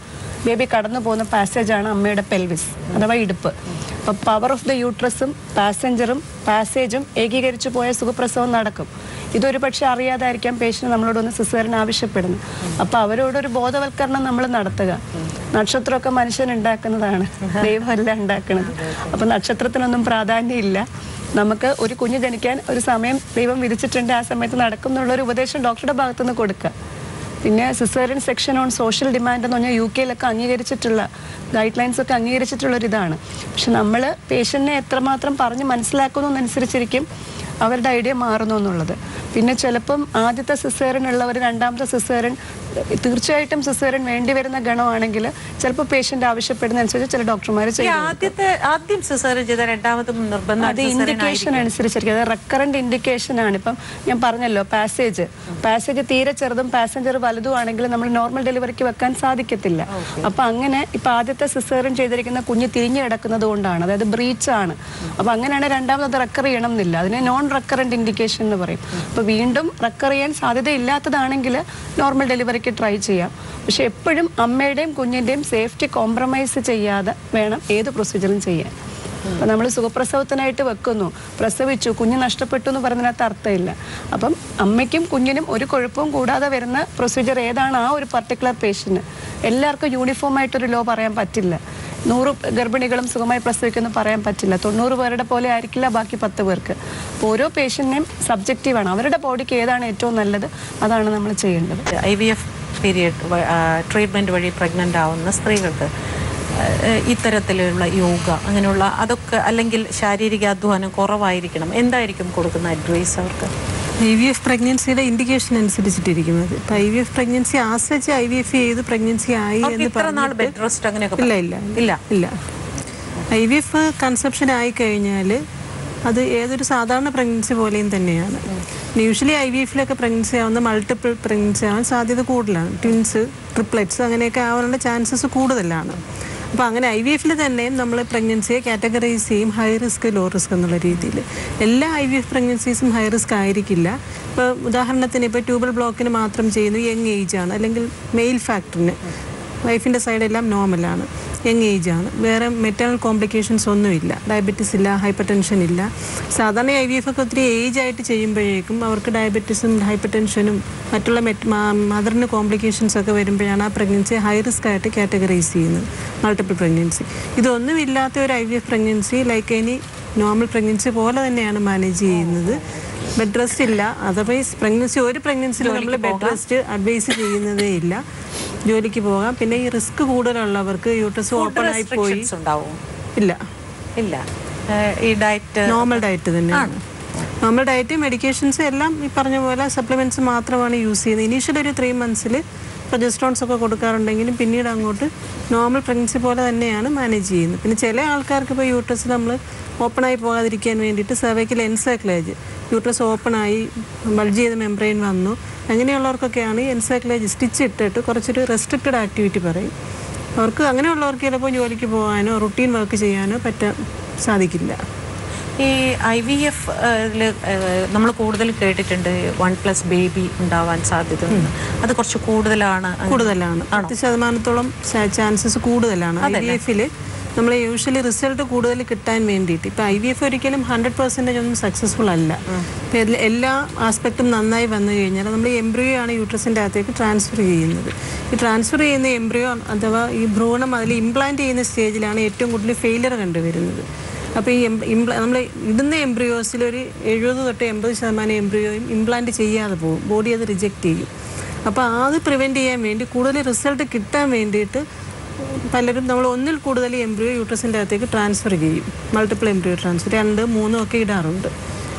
ബേബി കടന്നു പോകുന്ന പാസേജാണ് അമ്മയുടെ പെൽവിസ് അഥവാ ഇടുപ്പ്. അപ്പോൾ പവർ ഓഫ് ദ യൂട്രസും പാസേജും ഏകീകരിച്ചു പോയ സുഖപ്രസവം നടക്കും. ഇതൊരു പക്ഷേ അറിയാതായിരിക്കാം പേഷ്യൻ്റ് നമ്മളോടൊന്ന് സിസേറിയൻ ആവശ്യപ്പെടുന്നു. അപ്പോൾ അവരോടൊരു ബോധവൽക്കരണം നമ്മൾ നടത്തുക. നക്ഷത്രമൊക്കെ മനുഷ്യൻ ഉണ്ടാക്കുന്നതാണ്, ദൈവമല്ല ഉണ്ടാക്കുന്നത്. അപ്പോൾ നക്ഷത്രത്തിനൊന്നും പ്രാധാന്യമില്ല. നമുക്ക് ഒരു കുഞ്ഞ് ജനിക്കാൻ ഒരു സമയം ദൈവം വിധിച്ചിട്ടുണ്ട്, ആ സമയത്ത് നടക്കും എന്നുള്ളൊരു ഉപദേശം ഡോക്ടറുടെ ഭാഗത്തുനിന്ന് കൊടുക്കുക. പിന്നെ caesarean section on social demand എന്ന് പറഞ്ഞാൽ UK അംഗീകരിച്ചിട്ടുള്ള ഗൈഡ് ലൈൻസ് ഒക്കെ അംഗീകരിച്ചിട്ടുള്ളൊരിതാണ്. പക്ഷെ നമ്മൾ പേഷ്യൻറ്റിനെ എത്രമാത്രം പറഞ്ഞ് മനസ്സിലാക്കുന്നു എന്നനുസരിച്ചിരിക്കും അവരുടെ ഐഡിയ മാറുന്നു എന്നുള്ളത്. പിന്നെ ചിലപ്പം ആദ്യത്തെ സിസേറിയൻ ഉള്ളവർ രണ്ടാമത്തെ സിസേറിയൻ, തീർച്ചയായിട്ടും സിസേറിയൻ വേണ്ടി വരുന്ന ഗണമാണെങ്കിൽ ചിലപ്പോൾ പേഷ്യൻ്റ് ആവശ്യപ്പെടുന്നതനുസരിച്ച് ചില ഡോക്ടർമാർ ആദ്യം സിസേറിയൻ ചെയ്ത രണ്ടാമതും നിർബന്ധം. അത് ഇൻഡിക്കേഷൻ അനുസരിച്ചിരിക്കും. അത് റെക്കറന്റ് ഇൻഡിക്കേഷൻ ആണ്. ഇപ്പം ഞാൻ പറഞ്ഞല്ലോ, പാസേജ് തീരെ ചെറുതും പാസഞ്ചർ വലുതും ആണെങ്കിൽ നമ്മൾ നോർമൽ ഡെലിവറിക്ക് വെക്കാൻ സാധിക്കത്തില്ല. അപ്പം അങ്ങനെ ഇപ്പം ആദ്യത്തെ സിസേറിയൻ ചെയ്തിരിക്കുന്ന കുഞ്ഞ് തിരിഞ്ഞു കിടക്കുന്നത് കൊണ്ടാണ്, അതായത് ബ്രീച്ച് ആണ്. അപ്പം അങ്ങനെയാണ് രണ്ടാമത് അത് റെക്കർ ചെയ്യണം എന്നില്ല. അതിനെ നോൺ റെക്കറന്റ് ഇൻഡിക്കേഷൻ എന്ന് പറയും. അപ്പോൾ വീണ്ടും റെക്കർ ചെയ്യാൻ സാധ്യതയില്ലാത്തതാണെങ്കിൽ നോർമൽ ഡെലിവറിക്ക് ട്രൈ ചെയ്യാം. പക്ഷെ എപ്പോഴും അമ്മയുടെയും കുഞ്ഞിൻ്റെയും സേഫ്റ്റി കോംപ്രമൈസ് ചെയ്യാതെ വേണം ഏത് പ്രൊസീജിയറും ചെയ്യാൻ. അപ്പം നമ്മൾ സുഖപ്രസവത്തിനായിട്ട് വെക്കുന്നു, പ്രസവിച്ചു, കുഞ്ഞ് നഷ്ടപ്പെട്ടു എന്ന് പറയുന്നതിനകത്ത് അർത്ഥമില്ല. അപ്പം അമ്മയ്ക്കും കുഞ്ഞിനും ഒരു കുഴപ്പവും കൂടാതെ വരുന്ന പ്രൊസീജിയർ ഏതാണ് ആ ഒരു പർട്ടിക്കുലർ പേഷ്യൻറ്റ്. എല്ലാവർക്കും യൂണിഫോം ആയിട്ടൊരു ലോ പറയാൻ പറ്റില്ല. 100 ഗർഭിണികളും സുഖമായി പ്രസവിക്കുമെന്ന് പറയാൻ പറ്റില്ല. 90 പേരുടെ പോലെ ആയിരിക്കില്ല ബാക്കി 10 പേർക്ക്. അപ്പോൾ ഓരോ പേഷ്യൻറ്റിനെയും സബ്ജക്റ്റീവാണ്. അവരുടെ ബോഡിക്ക് ഏതാണ് ഏറ്റവും നല്ലത് അതാണ് നമ്മൾ ചെയ്യേണ്ടത്. IVF പീരിയഡ് ട്രീറ്റ്മെൻറ്റ് വഴി പ്രഗ്നൻ്റ് ആവുന്ന സ്ത്രീകൾക്ക് ഇത്തരത്തിലുള്ള യോഗ അങ്ങനെയുള്ള അതൊക്കെ, അല്ലെങ്കിൽ ശാരീരിക അധ്വാനം കുറവായിരിക്കണം, എന്തായിരിക്കും കൊടുക്കുന്ന അഡ്വൈസ് അവർക്ക്? IVF പ്രഗ്നൻസിയുടെ ഇൻഡിക്കേഷൻ അനുസരിച്ചിട്ടിരിക്കുന്നത്. ഇപ്പം IVF പ്രഗ്നൻസി ആശ്രയിച്ച് IVF ചെയ്ത് പ്രഗ്നൻസി ആയി എന്ന് ഇല്ല. IVF കൺസെപ്ഷൻ ആയിക്കഴിഞ്ഞാൽ അത് ഏതൊരു സാധാരണ പ്രഗ്നൻസി പോലെയും തന്നെയാണ്. യൂഷ്വലി IVF-ലൊക്കെ പ്രഗ്നൻസി ആവുന്ന മൾട്ടിപ്പിൾ പ്രഗ്നൻസി ആവാൻ സാധ്യത കൂടുതലാണ്. ട്വിൻസ്, ട്രിപ്ലെറ്റ്സ് അങ്ങനെയൊക്കെ ആവാനുള്ള ചാൻസസ് കൂടുതലാണ്. അപ്പോൾ അങ്ങനെ IVF-ൽ തന്നെയും നമ്മൾ പ്രഗ്നൻസിയെ കാറ്റഗറൈസ് ചെയ്യും ഹൈ റിസ്ക്, ലോ റിസ്ക് എന്നുള്ള രീതിയിൽ. എല്ലാ IVF പ്രഗ്നൻസീസും ഹൈ റിസ്ക് ആയിരിക്കില്ല. ഇപ്പോൾ ഉദാഹരണത്തിന് ഇപ്പോൾ ട്യൂബൽ ബ്ലോക്കിന് മാത്രം ചെയ്യുന്നു യങ് ഏജ് ആണ്, അല്ലെങ്കിൽ മെയിൽ ഫാക്ടറിന് വൈഫിൻ്റെ സൈഡെല്ലാം നോർമലാണ്, യങ് ഏജ് ആണ്, വേറെ മെറ്റേണൽ കോംപ്ലിക്കേഷൻസ് ഒന്നുമില്ല, ഡയബറ്റീസ് ഇല്ല, ഹൈപ്പർ ടെൻഷൻ ഇല്ല. സാധാരണ IVF ഒക്കെ ഒത്തിരി ഏജ് ആയിട്ട് ചെയ്യുമ്പോഴേക്കും അവർക്ക് ഡയബറ്റീസും ഹൈപ്പർ ടെൻഷനും മറ്റുള്ള മദറിന് കോംപ്ലിക്കേഷൻസ് ഒക്കെ വരുമ്പോഴാണ് ആ പ്രഗ്നൻസി ഹൈ റിസ്ക് ആയിട്ട് കാറ്റഗറൈസ് ചെയ്യുന്നത്, മൾട്ടിപ്പിൾ പ്രഗ്നൻസി. ഇതൊന്നും ഇല്ലാത്ത ഒരു IVF pregnancy like any normal pregnancy പോലെ തന്നെയാണ് മാനേജ് ചെയ്യുന്നത്. ബെഡ് റെസ്റ്റ് ഇല്ല. അതർവൈസ് ഒരു പ്രഗ്നൻസിയിൽ നമ്മൾ ബെഡ് റെസ്റ്റ് അഡ്വൈസ് ചെയ്യുന്നതേ ഇല്ല. ജോലിക്ക് പോകാം. പിന്നെ ഈ റിസ്ക് കൂടുതലുള്ളവർക്ക് യൂട്രസ് ഓപ്പൺ ആയി പോയി ഇല്ല, ഈ ഡയറ്റ് നോർമൽ ഡയറ്റ് തന്നെയാണ്. നോർമൽ ഡയറ്റ്, മെഡിക്കേഷൻസ് എല്ലാം ഈ പറഞ്ഞ പോലെ സപ്ലിമെൻറ്റ്സ് മാത്രമാണ് യൂസ് ചെയ്യുന്നത്. ഇനീഷ്യൽ ഒരു 3 months പ്രൊജസ്ട്രോൺസ് ഒക്കെ കൊടുക്കാറുണ്ടെങ്കിലും പിന്നീട് അങ്ങോട്ട് നോർമൽ പ്രഗ്നൻസി പോലെ തന്നെയാണ് മാനേജ് ചെയ്യുന്നത്. പിന്നെ ചില ആൾക്കാർക്ക് ഇപ്പോൾ യൂട്രസ് നമ്മൾ ഓപ്പണായി പോകാതിരിക്കാൻ വേണ്ടിയിട്ട് സെർവൈക്കൽ എൻസൈക്ലേജ്, യൂട്രസ് ഓപ്പണായി ബൾജ് ചെയ്ത മെംബ്രെയിൻ വന്നു, അങ്ങനെയുള്ളവർക്കൊക്കെയാണ് ഈ എൻസൈക്ലേജ് സ്റ്റിച്ച് ഇട്ടിട്ട് കുറച്ചൊരു റെസ്ട്രിക്റ്റഡ് ആക്ടിവിറ്റി പറയും. അവർക്ക് അങ്ങനെയുള്ളവർക്ക് ചിലപ്പോൾ ജോലിക്ക് പോകാനോ റുട്ടീൻ വർക്ക് ചെയ്യാനോ പറ്റാൻ സാധിക്കില്ല. ഈ IVF നമ്മൾ കൂടുതൽ കേട്ടിട്ടുണ്ട് 1+ ബേബി ഉണ്ടാവാൻ സാധ്യതയുണ്ട്. അത് കുറച്ച് കൂടുതലാണ്. 10% ചാൻസസ് കൂടുതലാണ് IVF-ൽ. നമ്മൾ യൂഷ്വലി റിസൾട്ട് കൂടുതൽ കിട്ടാൻ വേണ്ടിയിട്ട് ഇപ്പോൾ IVF ഒരിക്കലും 100% ഒന്നും സക്സസ്ഫുൾ അല്ല. ഇപ്പോൾ ഇതിൽ എല്ലാ ആസ്പെക്റ്റും നന്നായി വന്നു കഴിഞ്ഞാൽ നമ്മൾ എംബ്രിയോ ആണ് യൂട്രസിൻ്റെ അകത്തേക്ക് ട്രാൻസ്ഫർ ചെയ്യുന്നത്. ഈ ട്രാൻസ്ഫർ ചെയ്യുന്ന എംബ്രിയോ അഥവാ ഈ ഭ്രൂണം അതിൽ ഇംപ്ലാന്റ് ചെയ്യുന്ന സ്റ്റേജിലാണ് ഏറ്റവും കൂടുതൽ ഫെയിലിയർ കണ്ടുവരുന്നത്. അപ്പോൾ ഈ നമ്മൾ ഇടുന്ന എംബ്രിയോസിൽ ഒരു 70 തൊട്ട് 80% എംബ്രിയോയും ഇംപ്ലാന്റ് ചെയ്യാതെ പോകും. ബോഡി അത് റിജക്റ്റ് ചെയ്യും. അപ്പോൾ അത് പ്രിവെൻറ്റ് ചെയ്യാൻ വേണ്ടി കൂടുതൽ റിസൾട്ട് കിട്ടാൻ വേണ്ടിയിട്ട് പലരും നമ്മൾ ഒന്നിൽ കൂടുതൽ എംബ്രിയോ യൂട്രസിൻ്റെ അകത്തേക്ക് ട്രാൻസ്ഫർ ചെയ്യും. മൾട്ടിപ്പിൾ എംബ്രിയോ ട്രാൻസ്ഫർ 2, 3 ഒക്കെ ഇടാറുണ്ട്.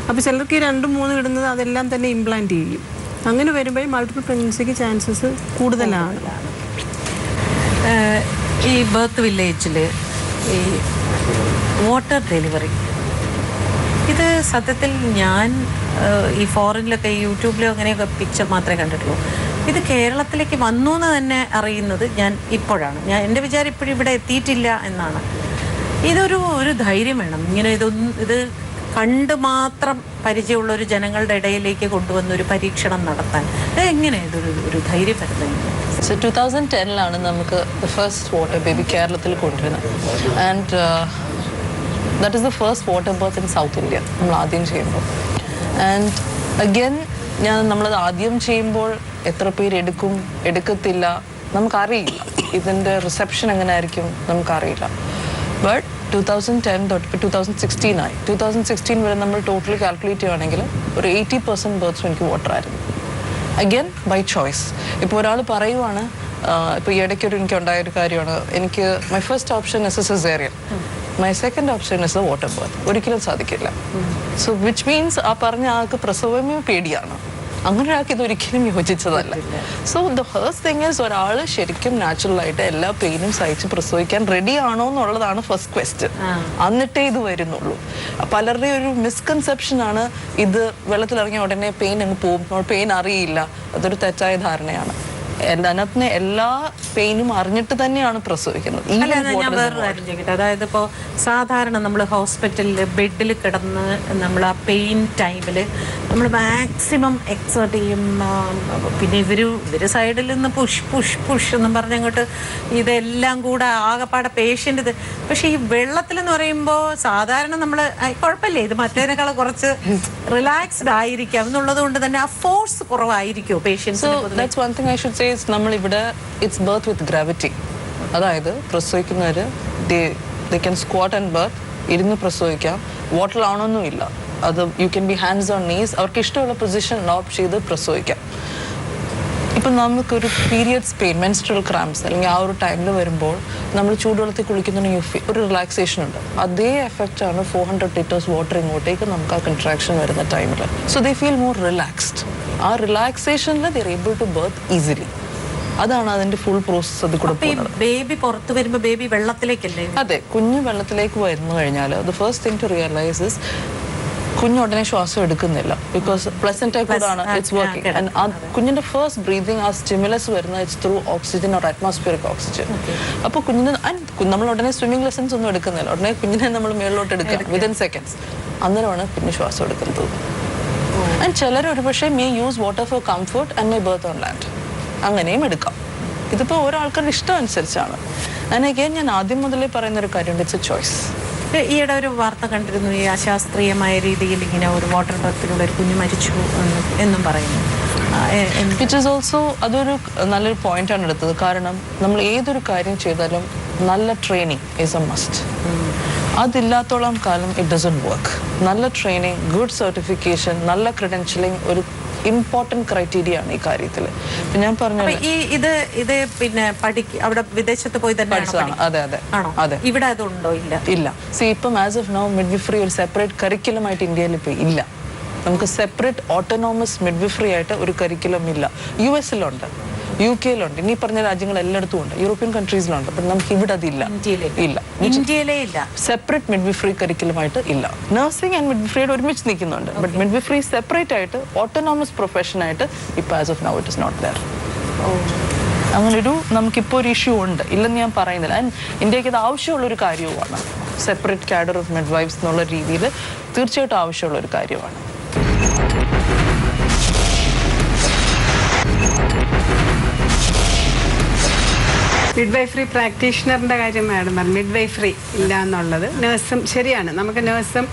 അപ്പോൾ ചിലർക്ക് ഈ 2, 3 ഇടുന്നത് അതെല്ലാം തന്നെ ഇംപ്ലാന്റ് ചെയ്യും. അങ്ങനെ വരുമ്പോൾ മൾട്ടിപ്പിൾ പ്രഗ്നൻസിക്ക് ചാൻസസ് കൂടുതലാണ്. ഈ ബർത്ത് വില്ലേജിൽ ഈ വാട്ടർ ഡെലിവറി ഇത് സത്യത്തിൽ ഞാൻ ഈ ഫോറിനിലൊക്കെ യൂട്യൂബിലോ അങ്ങനെയൊക്കെ പിക്ചർ മാത്രമേ കണ്ടിട്ടുള്ളൂ. ഇത് കേരളത്തിലേക്ക് വന്നു എന്ന് തന്നെ അറിയുന്നത് ഞാൻ ഇപ്പോഴാണ്. എൻ്റെ വിചാരം ഇപ്പോഴും ഇവിടെ എത്തിയിട്ടില്ല എന്നാണ്. ഒരു ധൈര്യം വേണം. ഇങ്ങനെ ഇത് കണ്ട് മാത്രം പരിചയമുള്ള ഒരു ജനങ്ങളുടെ ഇടയിലേക്ക് കൊണ്ടുവന്ന ഒരു പരീക്ഷണം നടത്താൻ എങ്ങനെ ഒരു ധൈര്യം വരുന്നത്? 2010 നമുക്ക് ഫസ്റ്റ് വാട്ടർ ബേബി കേരളത്തിൽ കൊണ്ടുവരുന്നത്. And that is the first water birth in south India നമ്മൾ ആദ്യം ചെയ്യുമ്പോൾ. ആൻഡ് അഗൈൻ നമ്മളത് ആദ്യം ചെയ്യുമ്പോൾ എത്ര പേര് എടുക്കത്തില്ല നമുക്കറിയില്ല. ഇതിൻ്റെ റിസപ്ഷൻ എങ്ങനെ ആയിരിക്കും നമുക്കറിയില്ല. ബട്ട് 2010 തൊട്ട് 2016 ആയി. 2016 വരെ നമ്മൾ ടോട്ടൽ കാൽക്കുലേറ്റ് ചെയ്യുകയാണെങ്കിൽ ഒരു 80% ബർത്ത് എനിക്ക് വാട്ടർ ആയിരുന്നു. Again by choice. ഇപ്പോൾ ഒരാൾ പറയുവാണ്, ഇപ്പോൾ ഈ ഇടയ്ക്കൊരു എനിക്ക് ഉണ്ടായൊരു കാര്യമാണ്, എനിക്ക് my first option is A caesarean, my second option is A water birth. ഒരിക്കലും സാധിക്കില്ല. സോ വിച്ച് മീൻസ് ആ പറഞ്ഞ ആൾക്ക് പ്രസവമേ പേടിയാണ്. അങ്ങനെ ഒരാൾക്ക് ഇതൊരിക്കലും യോജിച്ചതല്ല. So the first thing is ഒരാൾ ശരിക്കും നാച്ചുറലായിട്ട് എല്ലാ പെയിനും സഹിച്ച് പ്രസവിക്കാൻ റെഡി ആണോ എന്നുള്ളതാണ് ഫസ്റ്റ് ക്വസ്റ്റ്യൻ. എന്നിട്ടേ ഇത് വരുന്നുള്ളൂ. പലരുടെയും ഒരു മിസ്കൺസെപ്ഷൻ ആണ് ഇത് വെള്ളത്തിലിറങ്ങിയ ഉടനെ പെയിൻ അങ്ങ് പോകും, പെയിൻ അറിയില്ല. അതൊരു തെറ്റായ ധാരണയാണ്. അതിനകത്ത് എല്ലാ പെയിനും അറിഞ്ഞിട്ട് തന്നെയാണ് പ്രസവിക്കുന്നത്. ഞാൻ വേറൊരു കാര്യം ചോദിക്കട്ടെ. അതായത് ഇപ്പോൾ സാധാരണ നമ്മൾ ഹോസ്പിറ്റലിൽ ബെഡിൽ കിടന്ന് നമ്മൾ ആ പെയിൻ ടൈമിൽ നമ്മൾ മാക്സിമം എക്സേർട്ട് ചെയ്യും. പിന്നെ ഇവർ സൈഡിൽ നിന്ന് പുഷ് എന്നും പറഞ്ഞങ്ങോട്ട് ഇതെല്ലാം കൂടെ ആകെപ്പാടെ പേഷ്യൻ്റ് ഇത്. പക്ഷെ ഈ വെള്ളത്തിലെന്ന് പറയുമ്പോൾ സാധാരണ നമ്മൾ കുഴപ്പമില്ലേ, ഇത് മറ്റേതിനേക്കാൾ കുറച്ച് റിലാക്സ്ഡ് ആയിരിക്കാം എന്നുള്ളത് കൊണ്ട് തന്നെ ആ ഫോഴ്സ് കുറവായിരിക്കും പേഷ്യൻസ്. നമ്മളിവിടെ ഇറ്റ്സ് ബർത്ത് വിത്ത് ഗ്രാവിറ്റി. അതായത് പ്രസവിക്കുന്നവർ they can squat and birth, ഇരുന്ന് പ്രസവിക്കാം. വാട്ടറിലാണൊന്നുമില്ല. അത് you can be hands on knees. അവർക്ക് ഇഷ്ടമുള്ള പൊസിഷൻ ഓപ്റ്റ് ചെയ്ത് പ്രസവിക്കാം. ഇപ്പം നമുക്കൊരു പീരിയഡ്സ് പെയിൻ, മെൻസ്ട്രൽ ക്രാംസ് അല്ലെങ്കിൽ ആ ഒരു ടൈമിൽ വരുമ്പോൾ നമ്മൾ ചൂടുവെള്ളത്തിൽ കുളിക്കുന്നതിന് ഒരു റിലാക്സേഷൻ ഉണ്ട്. അതേ എഫക്റ്റ് ആണ് 400 liters വാട്ടർ ഇങ്ങോട്ടേക്ക് നമുക്ക് ആ കൺട്രാക്ഷൻ വരുന്ന ടൈമിൽ. So they feel more relaxed. ആ റിലാക്സേഷനിൽ they are able to birth easily. അതാണ് അതിന്റെ ഫുൾ പ്രോസസ്. അത് കൂടെ ബേബി പുറത്ത് വരുമ്പോൾ ബേബി വെള്ളത്തിലേക്കല്ലേ? അതെ, കുഞ്ഞ് വെള്ളത്തിലേക്ക് വരുന്നു കഴിഞ്ഞാൽ the first thing to realise is കുഞ്ഞ് ഉടനെ ശ്വാസം എടുക്കുന്നില്ല. ബിക്കോസ് പ്ലസന്റ് കൂടാണ് ഇറ്റ്സ് വർക്കിംഗ്. കുഞ്ഞിന്റെ ഫസ്റ്റ് ബ്രീതിങ് ആ സ്റ്റിമുലസ് വരുന്നത് it's through oxygen or atmospheric oxygen. അപ്പോൾ കുഞ്ഞിന് നമ്മൾ ഉടനെ സ്വിമ്മിംഗ് ലെസൺസ് ഒന്നും എടുക്കുന്നില്ല. ഉടനെ കുഞ്ഞിനെ നമ്മൾ മേളിലോട്ട് എടുക്കുക വിതിൻ സെക്കൻഡ്സ്. അന്നേരമാണ് കുഞ്ഞ് ശ്വാസം എടുക്കുന്നത്. ആൻഡ് ചിലർ ഒരുപക്ഷെ may use water for comfort and may birth on land. അങ്ങനെയും എടുക്കാം. ഇതിപ്പോൾ ഓരോ ആൾക്കാരുടെ ഇഷ്ടം അനുസരിച്ചാണ്. ആൻഡ് അഗൈൻ ഞാൻ ആദ്യം മുതലേ പറയുന്നൊരു കാര്യമുണ്ട്, ഇറ്റ്സ് എ ചോയ്സ്. ഈയിടെ ഒരു വാർത്ത കണ്ടിരുന്നു, ഈ അശാസ്ത്രീയമായ രീതിയിൽ ഇങ്ങനെ ഒരു വാട്ടർ ബർത്തിലൂടെ ഒരു കുഞ്ഞ് മരിച്ചു എന്നും പറയുന്നു. ഇറ്റ് ഈസ് ഓൾസോ അതൊരു നല്ലൊരു പോയിന്റാണ് എടുത്തത്. കാരണം നമ്മൾ ഏതൊരു കാര്യം ചെയ്താലും നല്ല ട്രെയിനിങ് ഈസ് എ മസ്റ്റ്. അതില്ലാത്തോളം കാലം ഇറ്റ് ഡസന്റ് വർക്ക്. നല്ല ട്രെയിനിങ്, ഗുഡ് സർട്ടിഫിക്കേഷൻ, നല്ല ക്രെഡൻഷ്യലിംഗ് ഒരു ഇമ്പോർട്ടന്റ് ക്രൈറ്റീരിയ ആണ് ഈ കാര്യത്തിൽ. ഞാൻ പറഞ്ഞു ഇത് പിന്നെ അവിടെ വിദേശത്ത് പോയി തന്നെ പഠിച്ചതാണ്. അതെ അതെ അതെ. ഇവിടെ അതുണ്ടോ? ഇല്ല. സി ഇപ്പം ആസ് ഓഫ് നൗ മിഡ്വിഫറി ഒരു സെപ്പറേറ്റ് കരിക്കുലം ആയിട്ട് ഇന്ത്യയിൽ ഇപ്പോൾ ഇല്ല. നമുക്ക് സെപ്പറേറ്റ് ഓട്ടോണോമസ് മിഡ്വിഫറി ആയിട്ട് ഒരു കരിക്കുലം ഇല്ല. US-ലുണ്ട്, UK-ലുണ്ട്, ഇനി പറഞ്ഞ രാജ്യങ്ങൾ എല്ലായിടത്തും ഉണ്ട്, യൂറോപ്യൻ കൺട്രീസിലുണ്ട്. അപ്പം നമുക്ക് ഇവിടെ അതില്ല. ഇന്ത്യയിലേ ഇല്ല. സെപ്പറേറ്റ് മിഡ്വിഫറി കരിക്കുലമായിട്ട് ഇല്ല. നഴ്സിംഗ് ആൻഡ് മിഡ്വിഫറിയുടെ ഒരുമിച്ച് നിൽക്കുന്നുണ്ട്. ബട്ട് മിഡ്വിഫറി സെപ്പറേറ്റ് ആയിട്ട് ഓട്ടോണോമസ് പ്രൊഫഷനായിട്ട് ഇപ്പോൾ as of now it is not there. അങ്ങനൊരു നമുക്കിപ്പോൾ ഒരു ഇഷ്യൂ ഉണ്ട്, ഇല്ലെന്ന് ഞാൻ പറയുന്നില്ല. ആൻഡ് ഇന്ത്യക്ക് അത് ആവശ്യമുള്ളൊരു കാര്യവുമാണ്. സെപ്പറേറ്റ് കാഡർ ഓഫ് മിഡ്വൈഫ്സ് എന്നുള്ള രീതിയിൽ തീർച്ചയായിട്ടും ആവശ്യമുള്ളൊരു കാര്യമാണ്. മിഡ്വൈഫറി പ്രാക്ടീഷണറിൻ്റെ കാര്യം മാഡം പറഞ്ഞു. മിഡ്വൈഫറി ഇല്ല എന്നുള്ളത് നേഴ്സും ശരിയാണ്. നമുക്ക് നേഴ്സും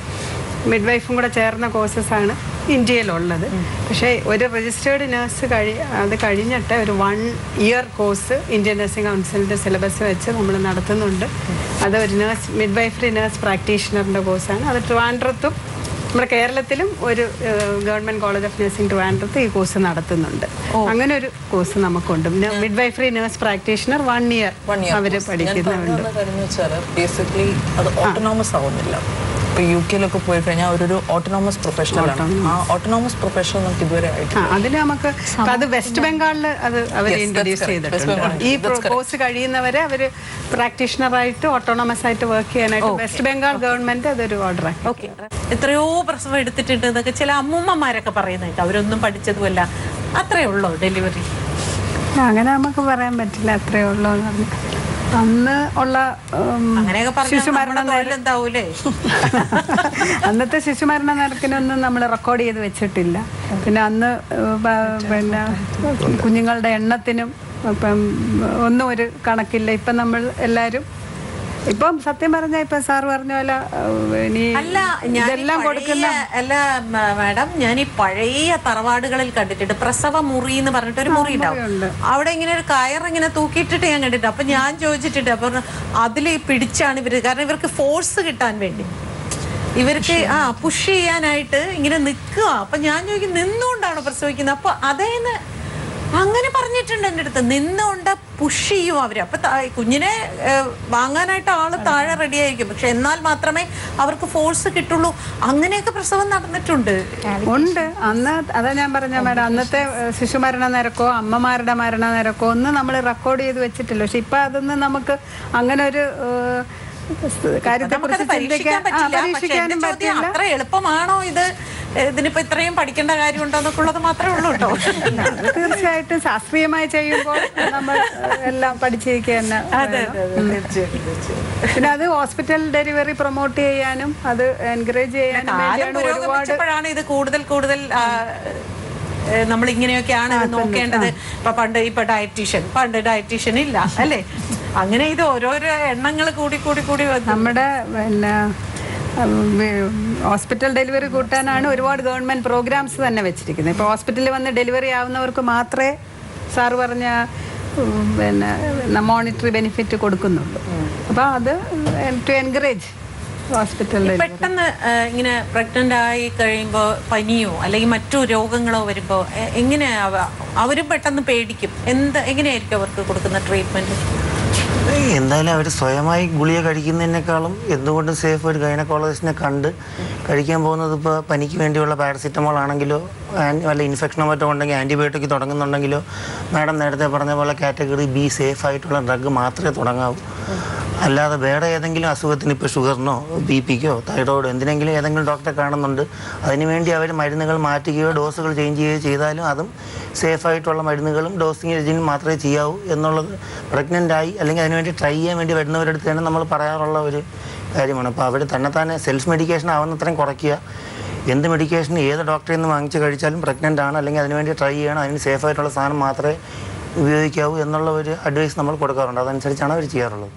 മിഡ്വൈഫും കൂടെ ചേർന്ന കോഴ്സസാണ് ഇന്ത്യയിലുള്ളത്. പക്ഷേ ഒരു രജിസ്റ്റേർഡ് നേഴ്സ് അത് കഴിഞ്ഞിട്ട് ഒരു 1 ഇയർ കോഴ്സ് ഇന്ത്യൻ നഴ്സിംഗ് കൗൺസിലിൻ്റെ സിലബസ് വെച്ച് നമ്മൾ നടത്തുന്നുണ്ട്. അത് ഒരു മിഡ്വൈഫറി നേഴ്സ് പ്രാക്ടീഷണറിൻ്റെ കോഴ്സാണ്. അത് ട്രിവാൻഡ്രത്തും നമ്മുടെ കേരളത്തിലും ഒരു ഗവൺമെൻറ് കോളേജ് ഓഫ് നഴ്സിംഗ് ട്രിവാൻഡ്രത്ത് ഈ കോഴ്സ് നടത്തുന്നുണ്ട്. അങ്ങനെ ഒരു കോഴ്സ് നമുക്കുണ്ട്. മിഡ്വൈഫറി നേഴ്സ് പ്രാക്ടീഷണർ 1 ഇയർ അവർ പഠിക്കുന്നുണ്ട്. ബേസിക്കലി അത് ഓട്ടോണോമസ് ആവുന്നില്ല. ഇപ്പോൾ UK പോയി കഴിഞ്ഞാൽ ഒരു ഓട്ടോണോമസ് പ്രൊഫഷണലാണ്. ആ ഓട്ടോണോമസ് പ്രൊഫഷണൽ നമുക്ക് ഇതുവരെ ആയിട്ട് അതിന് നമുക്ക് അത് വെസ്റ്റ് ബംഗാളിൽ അത് അവർ ഇൻട്രൊഡ്യൂസ് ചെയ്തിട്ടുണ്ട്. ഈ കോഴ്സ് കഴിയുന്നവരെ അവർ പ്രാക്ടീഷണറായിട്ട് ഓട്ടോണമസ് ആയിട്ട് വർക്ക് ചെയ്യാനായിട്ട് വെസ്റ്റ് ബംഗാൾ ഗവൺമെന്റ് അതൊരു ഓർഡർ. ഓക്കെ, എത്രയോ പ്രസവം എടുത്തിട്ടുണ്ട് എന്നൊക്കെ ചില അമ്മൂമ്മമാരൊക്കെ പറയുന്നത്. അവരൊന്നും പഠിച്ചതുമല്ല. അത്രേ ഉള്ളൂ ഡെലിവറി? അങ്ങനെ നമുക്ക് പറയാൻ പറ്റില്ല. അത്രേ ഉള്ളൂ എന്ന് പറഞ്ഞു. അന്ന് ഉള്ള ശിശുമരണ അന്നത്തെ ശിശുമരണ നിരക്കിനൊന്നും നമ്മൾ റെക്കോർഡ് ചെയ്ത് വെച്ചിട്ടില്ല. പിന്നെ അന്ന് പിന്നെ കുഞ്ഞുങ്ങളുടെ എണ്ണത്തിനും ഇപ്പം ഒന്നും ഒരു കണക്കില്ല. ഇപ്പം നമ്മൾ എല്ലാവരും ഇപ്പം സത്യം പറഞ്ഞാൽ ഇപ്പം സാർ പറഞ്ഞ പോലെ ഇതെല്ലാം കൊടുക്കുന്ന അല്ല മാഡം, ഞാൻ ഈ പഴയ തറവാടുകളിൽ കണ്ടിട്ടുണ്ട് പ്രസവ മുറി എന്ന് പറഞ്ഞിട്ട് ഒരു മുറി ഉണ്ടാവും. അവിടെ ഇങ്ങനെ ഒരു കയറിങ്ങനെ തൂക്കിയിട്ടിട്ട് ഞാൻ കണ്ടിട്ടുണ്ട്. അപ്പൊ ഞാൻ ചോദിച്ചിട്ടുണ്ട്, അപ്പൊ അതിൽ പിടിച്ചാണ് ഇവര്, കാരണം ഇവർക്ക് ഫോഴ്സ് കിട്ടാൻ വേണ്ടി ഇവർക്ക് പുഷ് ചെയ്യാനായിട്ട് ഇങ്ങനെ നിൽക്കുക. അപ്പൊ ഞാൻ ചോദിക്കും നിന്നുകൊണ്ടാണോ പ്രസവിക്കുന്നത്? അപ്പൊ അതേന്ന് അങ്ങനെ പറഞ്ഞിട്ടുണ്ട് എൻ്റെ അടുത്ത്. നിന്നുകൊണ്ട് പുഷ് ചെയ്യും അവര്. അപ്പൊ കുഞ്ഞിനെ വാങ്ങാനായിട്ട് ആള് താഴെ റെഡി ആയിരിക്കും, പക്ഷെ എന്നാൽ മാത്രമേ അവർക്ക് ഫോഴ്സ് കിട്ടുള്ളൂ. അങ്ങനെയൊക്കെ പ്രസവം നടന്നിട്ടുണ്ട്. ഉണ്ട്. അന്ന് അതാ ഞാൻ പറഞ്ഞ മാഡം, അന്നത്തെ ശിശുമരണ നിരക്കോ അമ്മമാരുടെ മരണ നിരക്കോ ഒന്നും നമ്മൾ റെക്കോർഡ് ചെയ്ത് വെച്ചിട്ടില്ല. പക്ഷെ ഇപ്പൊ അതൊന്നും നമുക്ക് അങ്ങനെ ഒരു കാര്യത്തെ കുറിച്ച് പരീക്ഷിക്കാനും പറ്റില്ല. അത്ര എളുപ്പമാണോ ഇത്? ഇതിനിപ്പോ ഇത്രയും പഠിക്കേണ്ട കാര്യമുണ്ടോ എന്നൊക്കെ ഉള്ളത് മാത്രമേ ഉള്ളൂ കേട്ടോ. തീർച്ചയായിട്ടും ശാസ്ത്രീയമായി ചെയ്യുമ്പോൾ നമ്മൾ എല്ലാം പഠിച്ചിരിക്കുക തന്നെ. പിന്നെ അത് ഹോസ്പിറ്റൽ ഡെലിവറി പ്രൊമോട്ട് ചെയ്യാനും അത് എൻകറേജ് ചെയ്യാനും ഒരുപാട് ഇത് കൂടുതൽ നമ്മൾ ഇങ്ങനെയൊക്കെയാണ് നോക്കേണ്ടത്. ഇപ്പൊ ഇപ്പൊ ഡയറ്റീഷ്യൻ ഇല്ല അല്ലേ? അങ്ങനെ ഇത് ഓരോരോ എണ്ണങ്ങൾ കൂടി നമ്മുടെ പിന്നെ ഹോസ്പിറ്റൽ ഡെലിവറി കൂട്ടാനാണ് ഒരുപാട് ഗവൺമെന്റ് പ്രോഗ്രാംസ് തന്നെ വെച്ചിരിക്കുന്നത്. ഇപ്പോൾ ഹോസ്പിറ്റലിൽ വന്ന് ഡെലിവറി ആവുന്നവർക്ക് മാത്രമേ സാർ പറഞ്ഞ പിന്നെ മോണിറ്ററി ബെനിഫിറ്റ് കൊടുക്കുന്നുള്ളൂ. അപ്പോൾ അത് ടു എൻകറേജ് ഹോസ്പിറ്റലിൽ. പെട്ടെന്ന് ഇങ്ങനെ പ്രഗ്നന്റ് ആയി കഴിയുമ്പോൾ പനിയോ അല്ലെങ്കിൽ മറ്റു രോഗങ്ങളോ വരുമ്പോൾ എങ്ങനെയാ അവരും പെട്ടെന്ന് പേടിക്കും? എങ്ങനെയായിരിക്കും അവർക്ക് കൊടുക്കുന്ന ട്രീറ്റ്മെന്റ്? എന്തായാലും അവർ സ്വയമായി ഗുളിക കഴിക്കുന്നതിനേക്കാളും എന്തുകൊണ്ടും സേഫ് ഒരു ഗൈനക്കോളജിസ്റ്റിനെ കണ്ട് കഴിക്കാൻ പോകുന്നത്. ഇപ്പോൾ പനിക്ക് വേണ്ടിയുള്ള പാരസിറ്റമോൾ ആണെങ്കിലോ വല്ല ഇൻഫെക്ഷനോ മറ്റോ ഉണ്ടെങ്കിൽ ആൻറ്റിബയോട്ടിക് തുടങ്ങുന്നുണ്ടെങ്കിലോ മാഡം നേരത്തെ പറഞ്ഞ പോലെ കാറ്റഗറി B സേഫ് ആയിട്ടുള്ള ഡ്രഗ് മാത്രമേ തുടങ്ങാവൂ. അല്ലാതെ വേറെ ഏതെങ്കിലും അസുഖത്തിന് ഇപ്പോൾ ഷുഗറിനോ BP-ക്കോ തൈറോയിഡോ എന്തിനെങ്കിലും ഏതെങ്കിലും ഡോക്ടറെ കാണുന്നുണ്ട്, അതിനുവേണ്ടി അവർ മരുന്നുകൾ മാറ്റുകയോ ഡോസുകൾ ചേഞ്ച് ചെയ്യുകയോ ചെയ്താലും അതും സേഫായിട്ടുള്ള മരുന്നുകളും ഡോസിങ് റെജിനും മാത്രമേ ചെയ്യാവൂ എന്നുള്ളത് പ്രഗ്നൻ്റായി അല്ലെങ്കിൽ അതിനുവേണ്ടി ട്രൈ ചെയ്യാൻ വേണ്ടി വരുന്നവരടുത്ത് തന്നെ നമ്മൾ പറയാറുള്ള ഒരു കാര്യമാണ്. അപ്പോൾ അവർ തന്നെ സെൽഫ് മെഡിക്കേഷൻ ആവുന്നത്രയും കുറയ്ക്കുക. എന്ത് മെഡിക്കേഷൻ ഏത് ഡോക്ടറിൽ നിന്ന് വാങ്ങിച്ച് കഴിച്ചാലും പ്രഗ്നൻ്റ് ആണ് അല്ലെങ്കിൽ അതിനുവേണ്ടി ട്രൈ ചെയ്യണം, അതിന് സേഫായിട്ടുള്ള സാധനം മാത്രമേ ഉപയോഗിക്കാവൂ എന്നുള്ള ഒരു അഡ്വൈസ് നമ്മൾ കൊടുക്കാറുണ്ട്. അതനുസരിച്ചാണ് അവർ ചെയ്യാറുള്ളത്.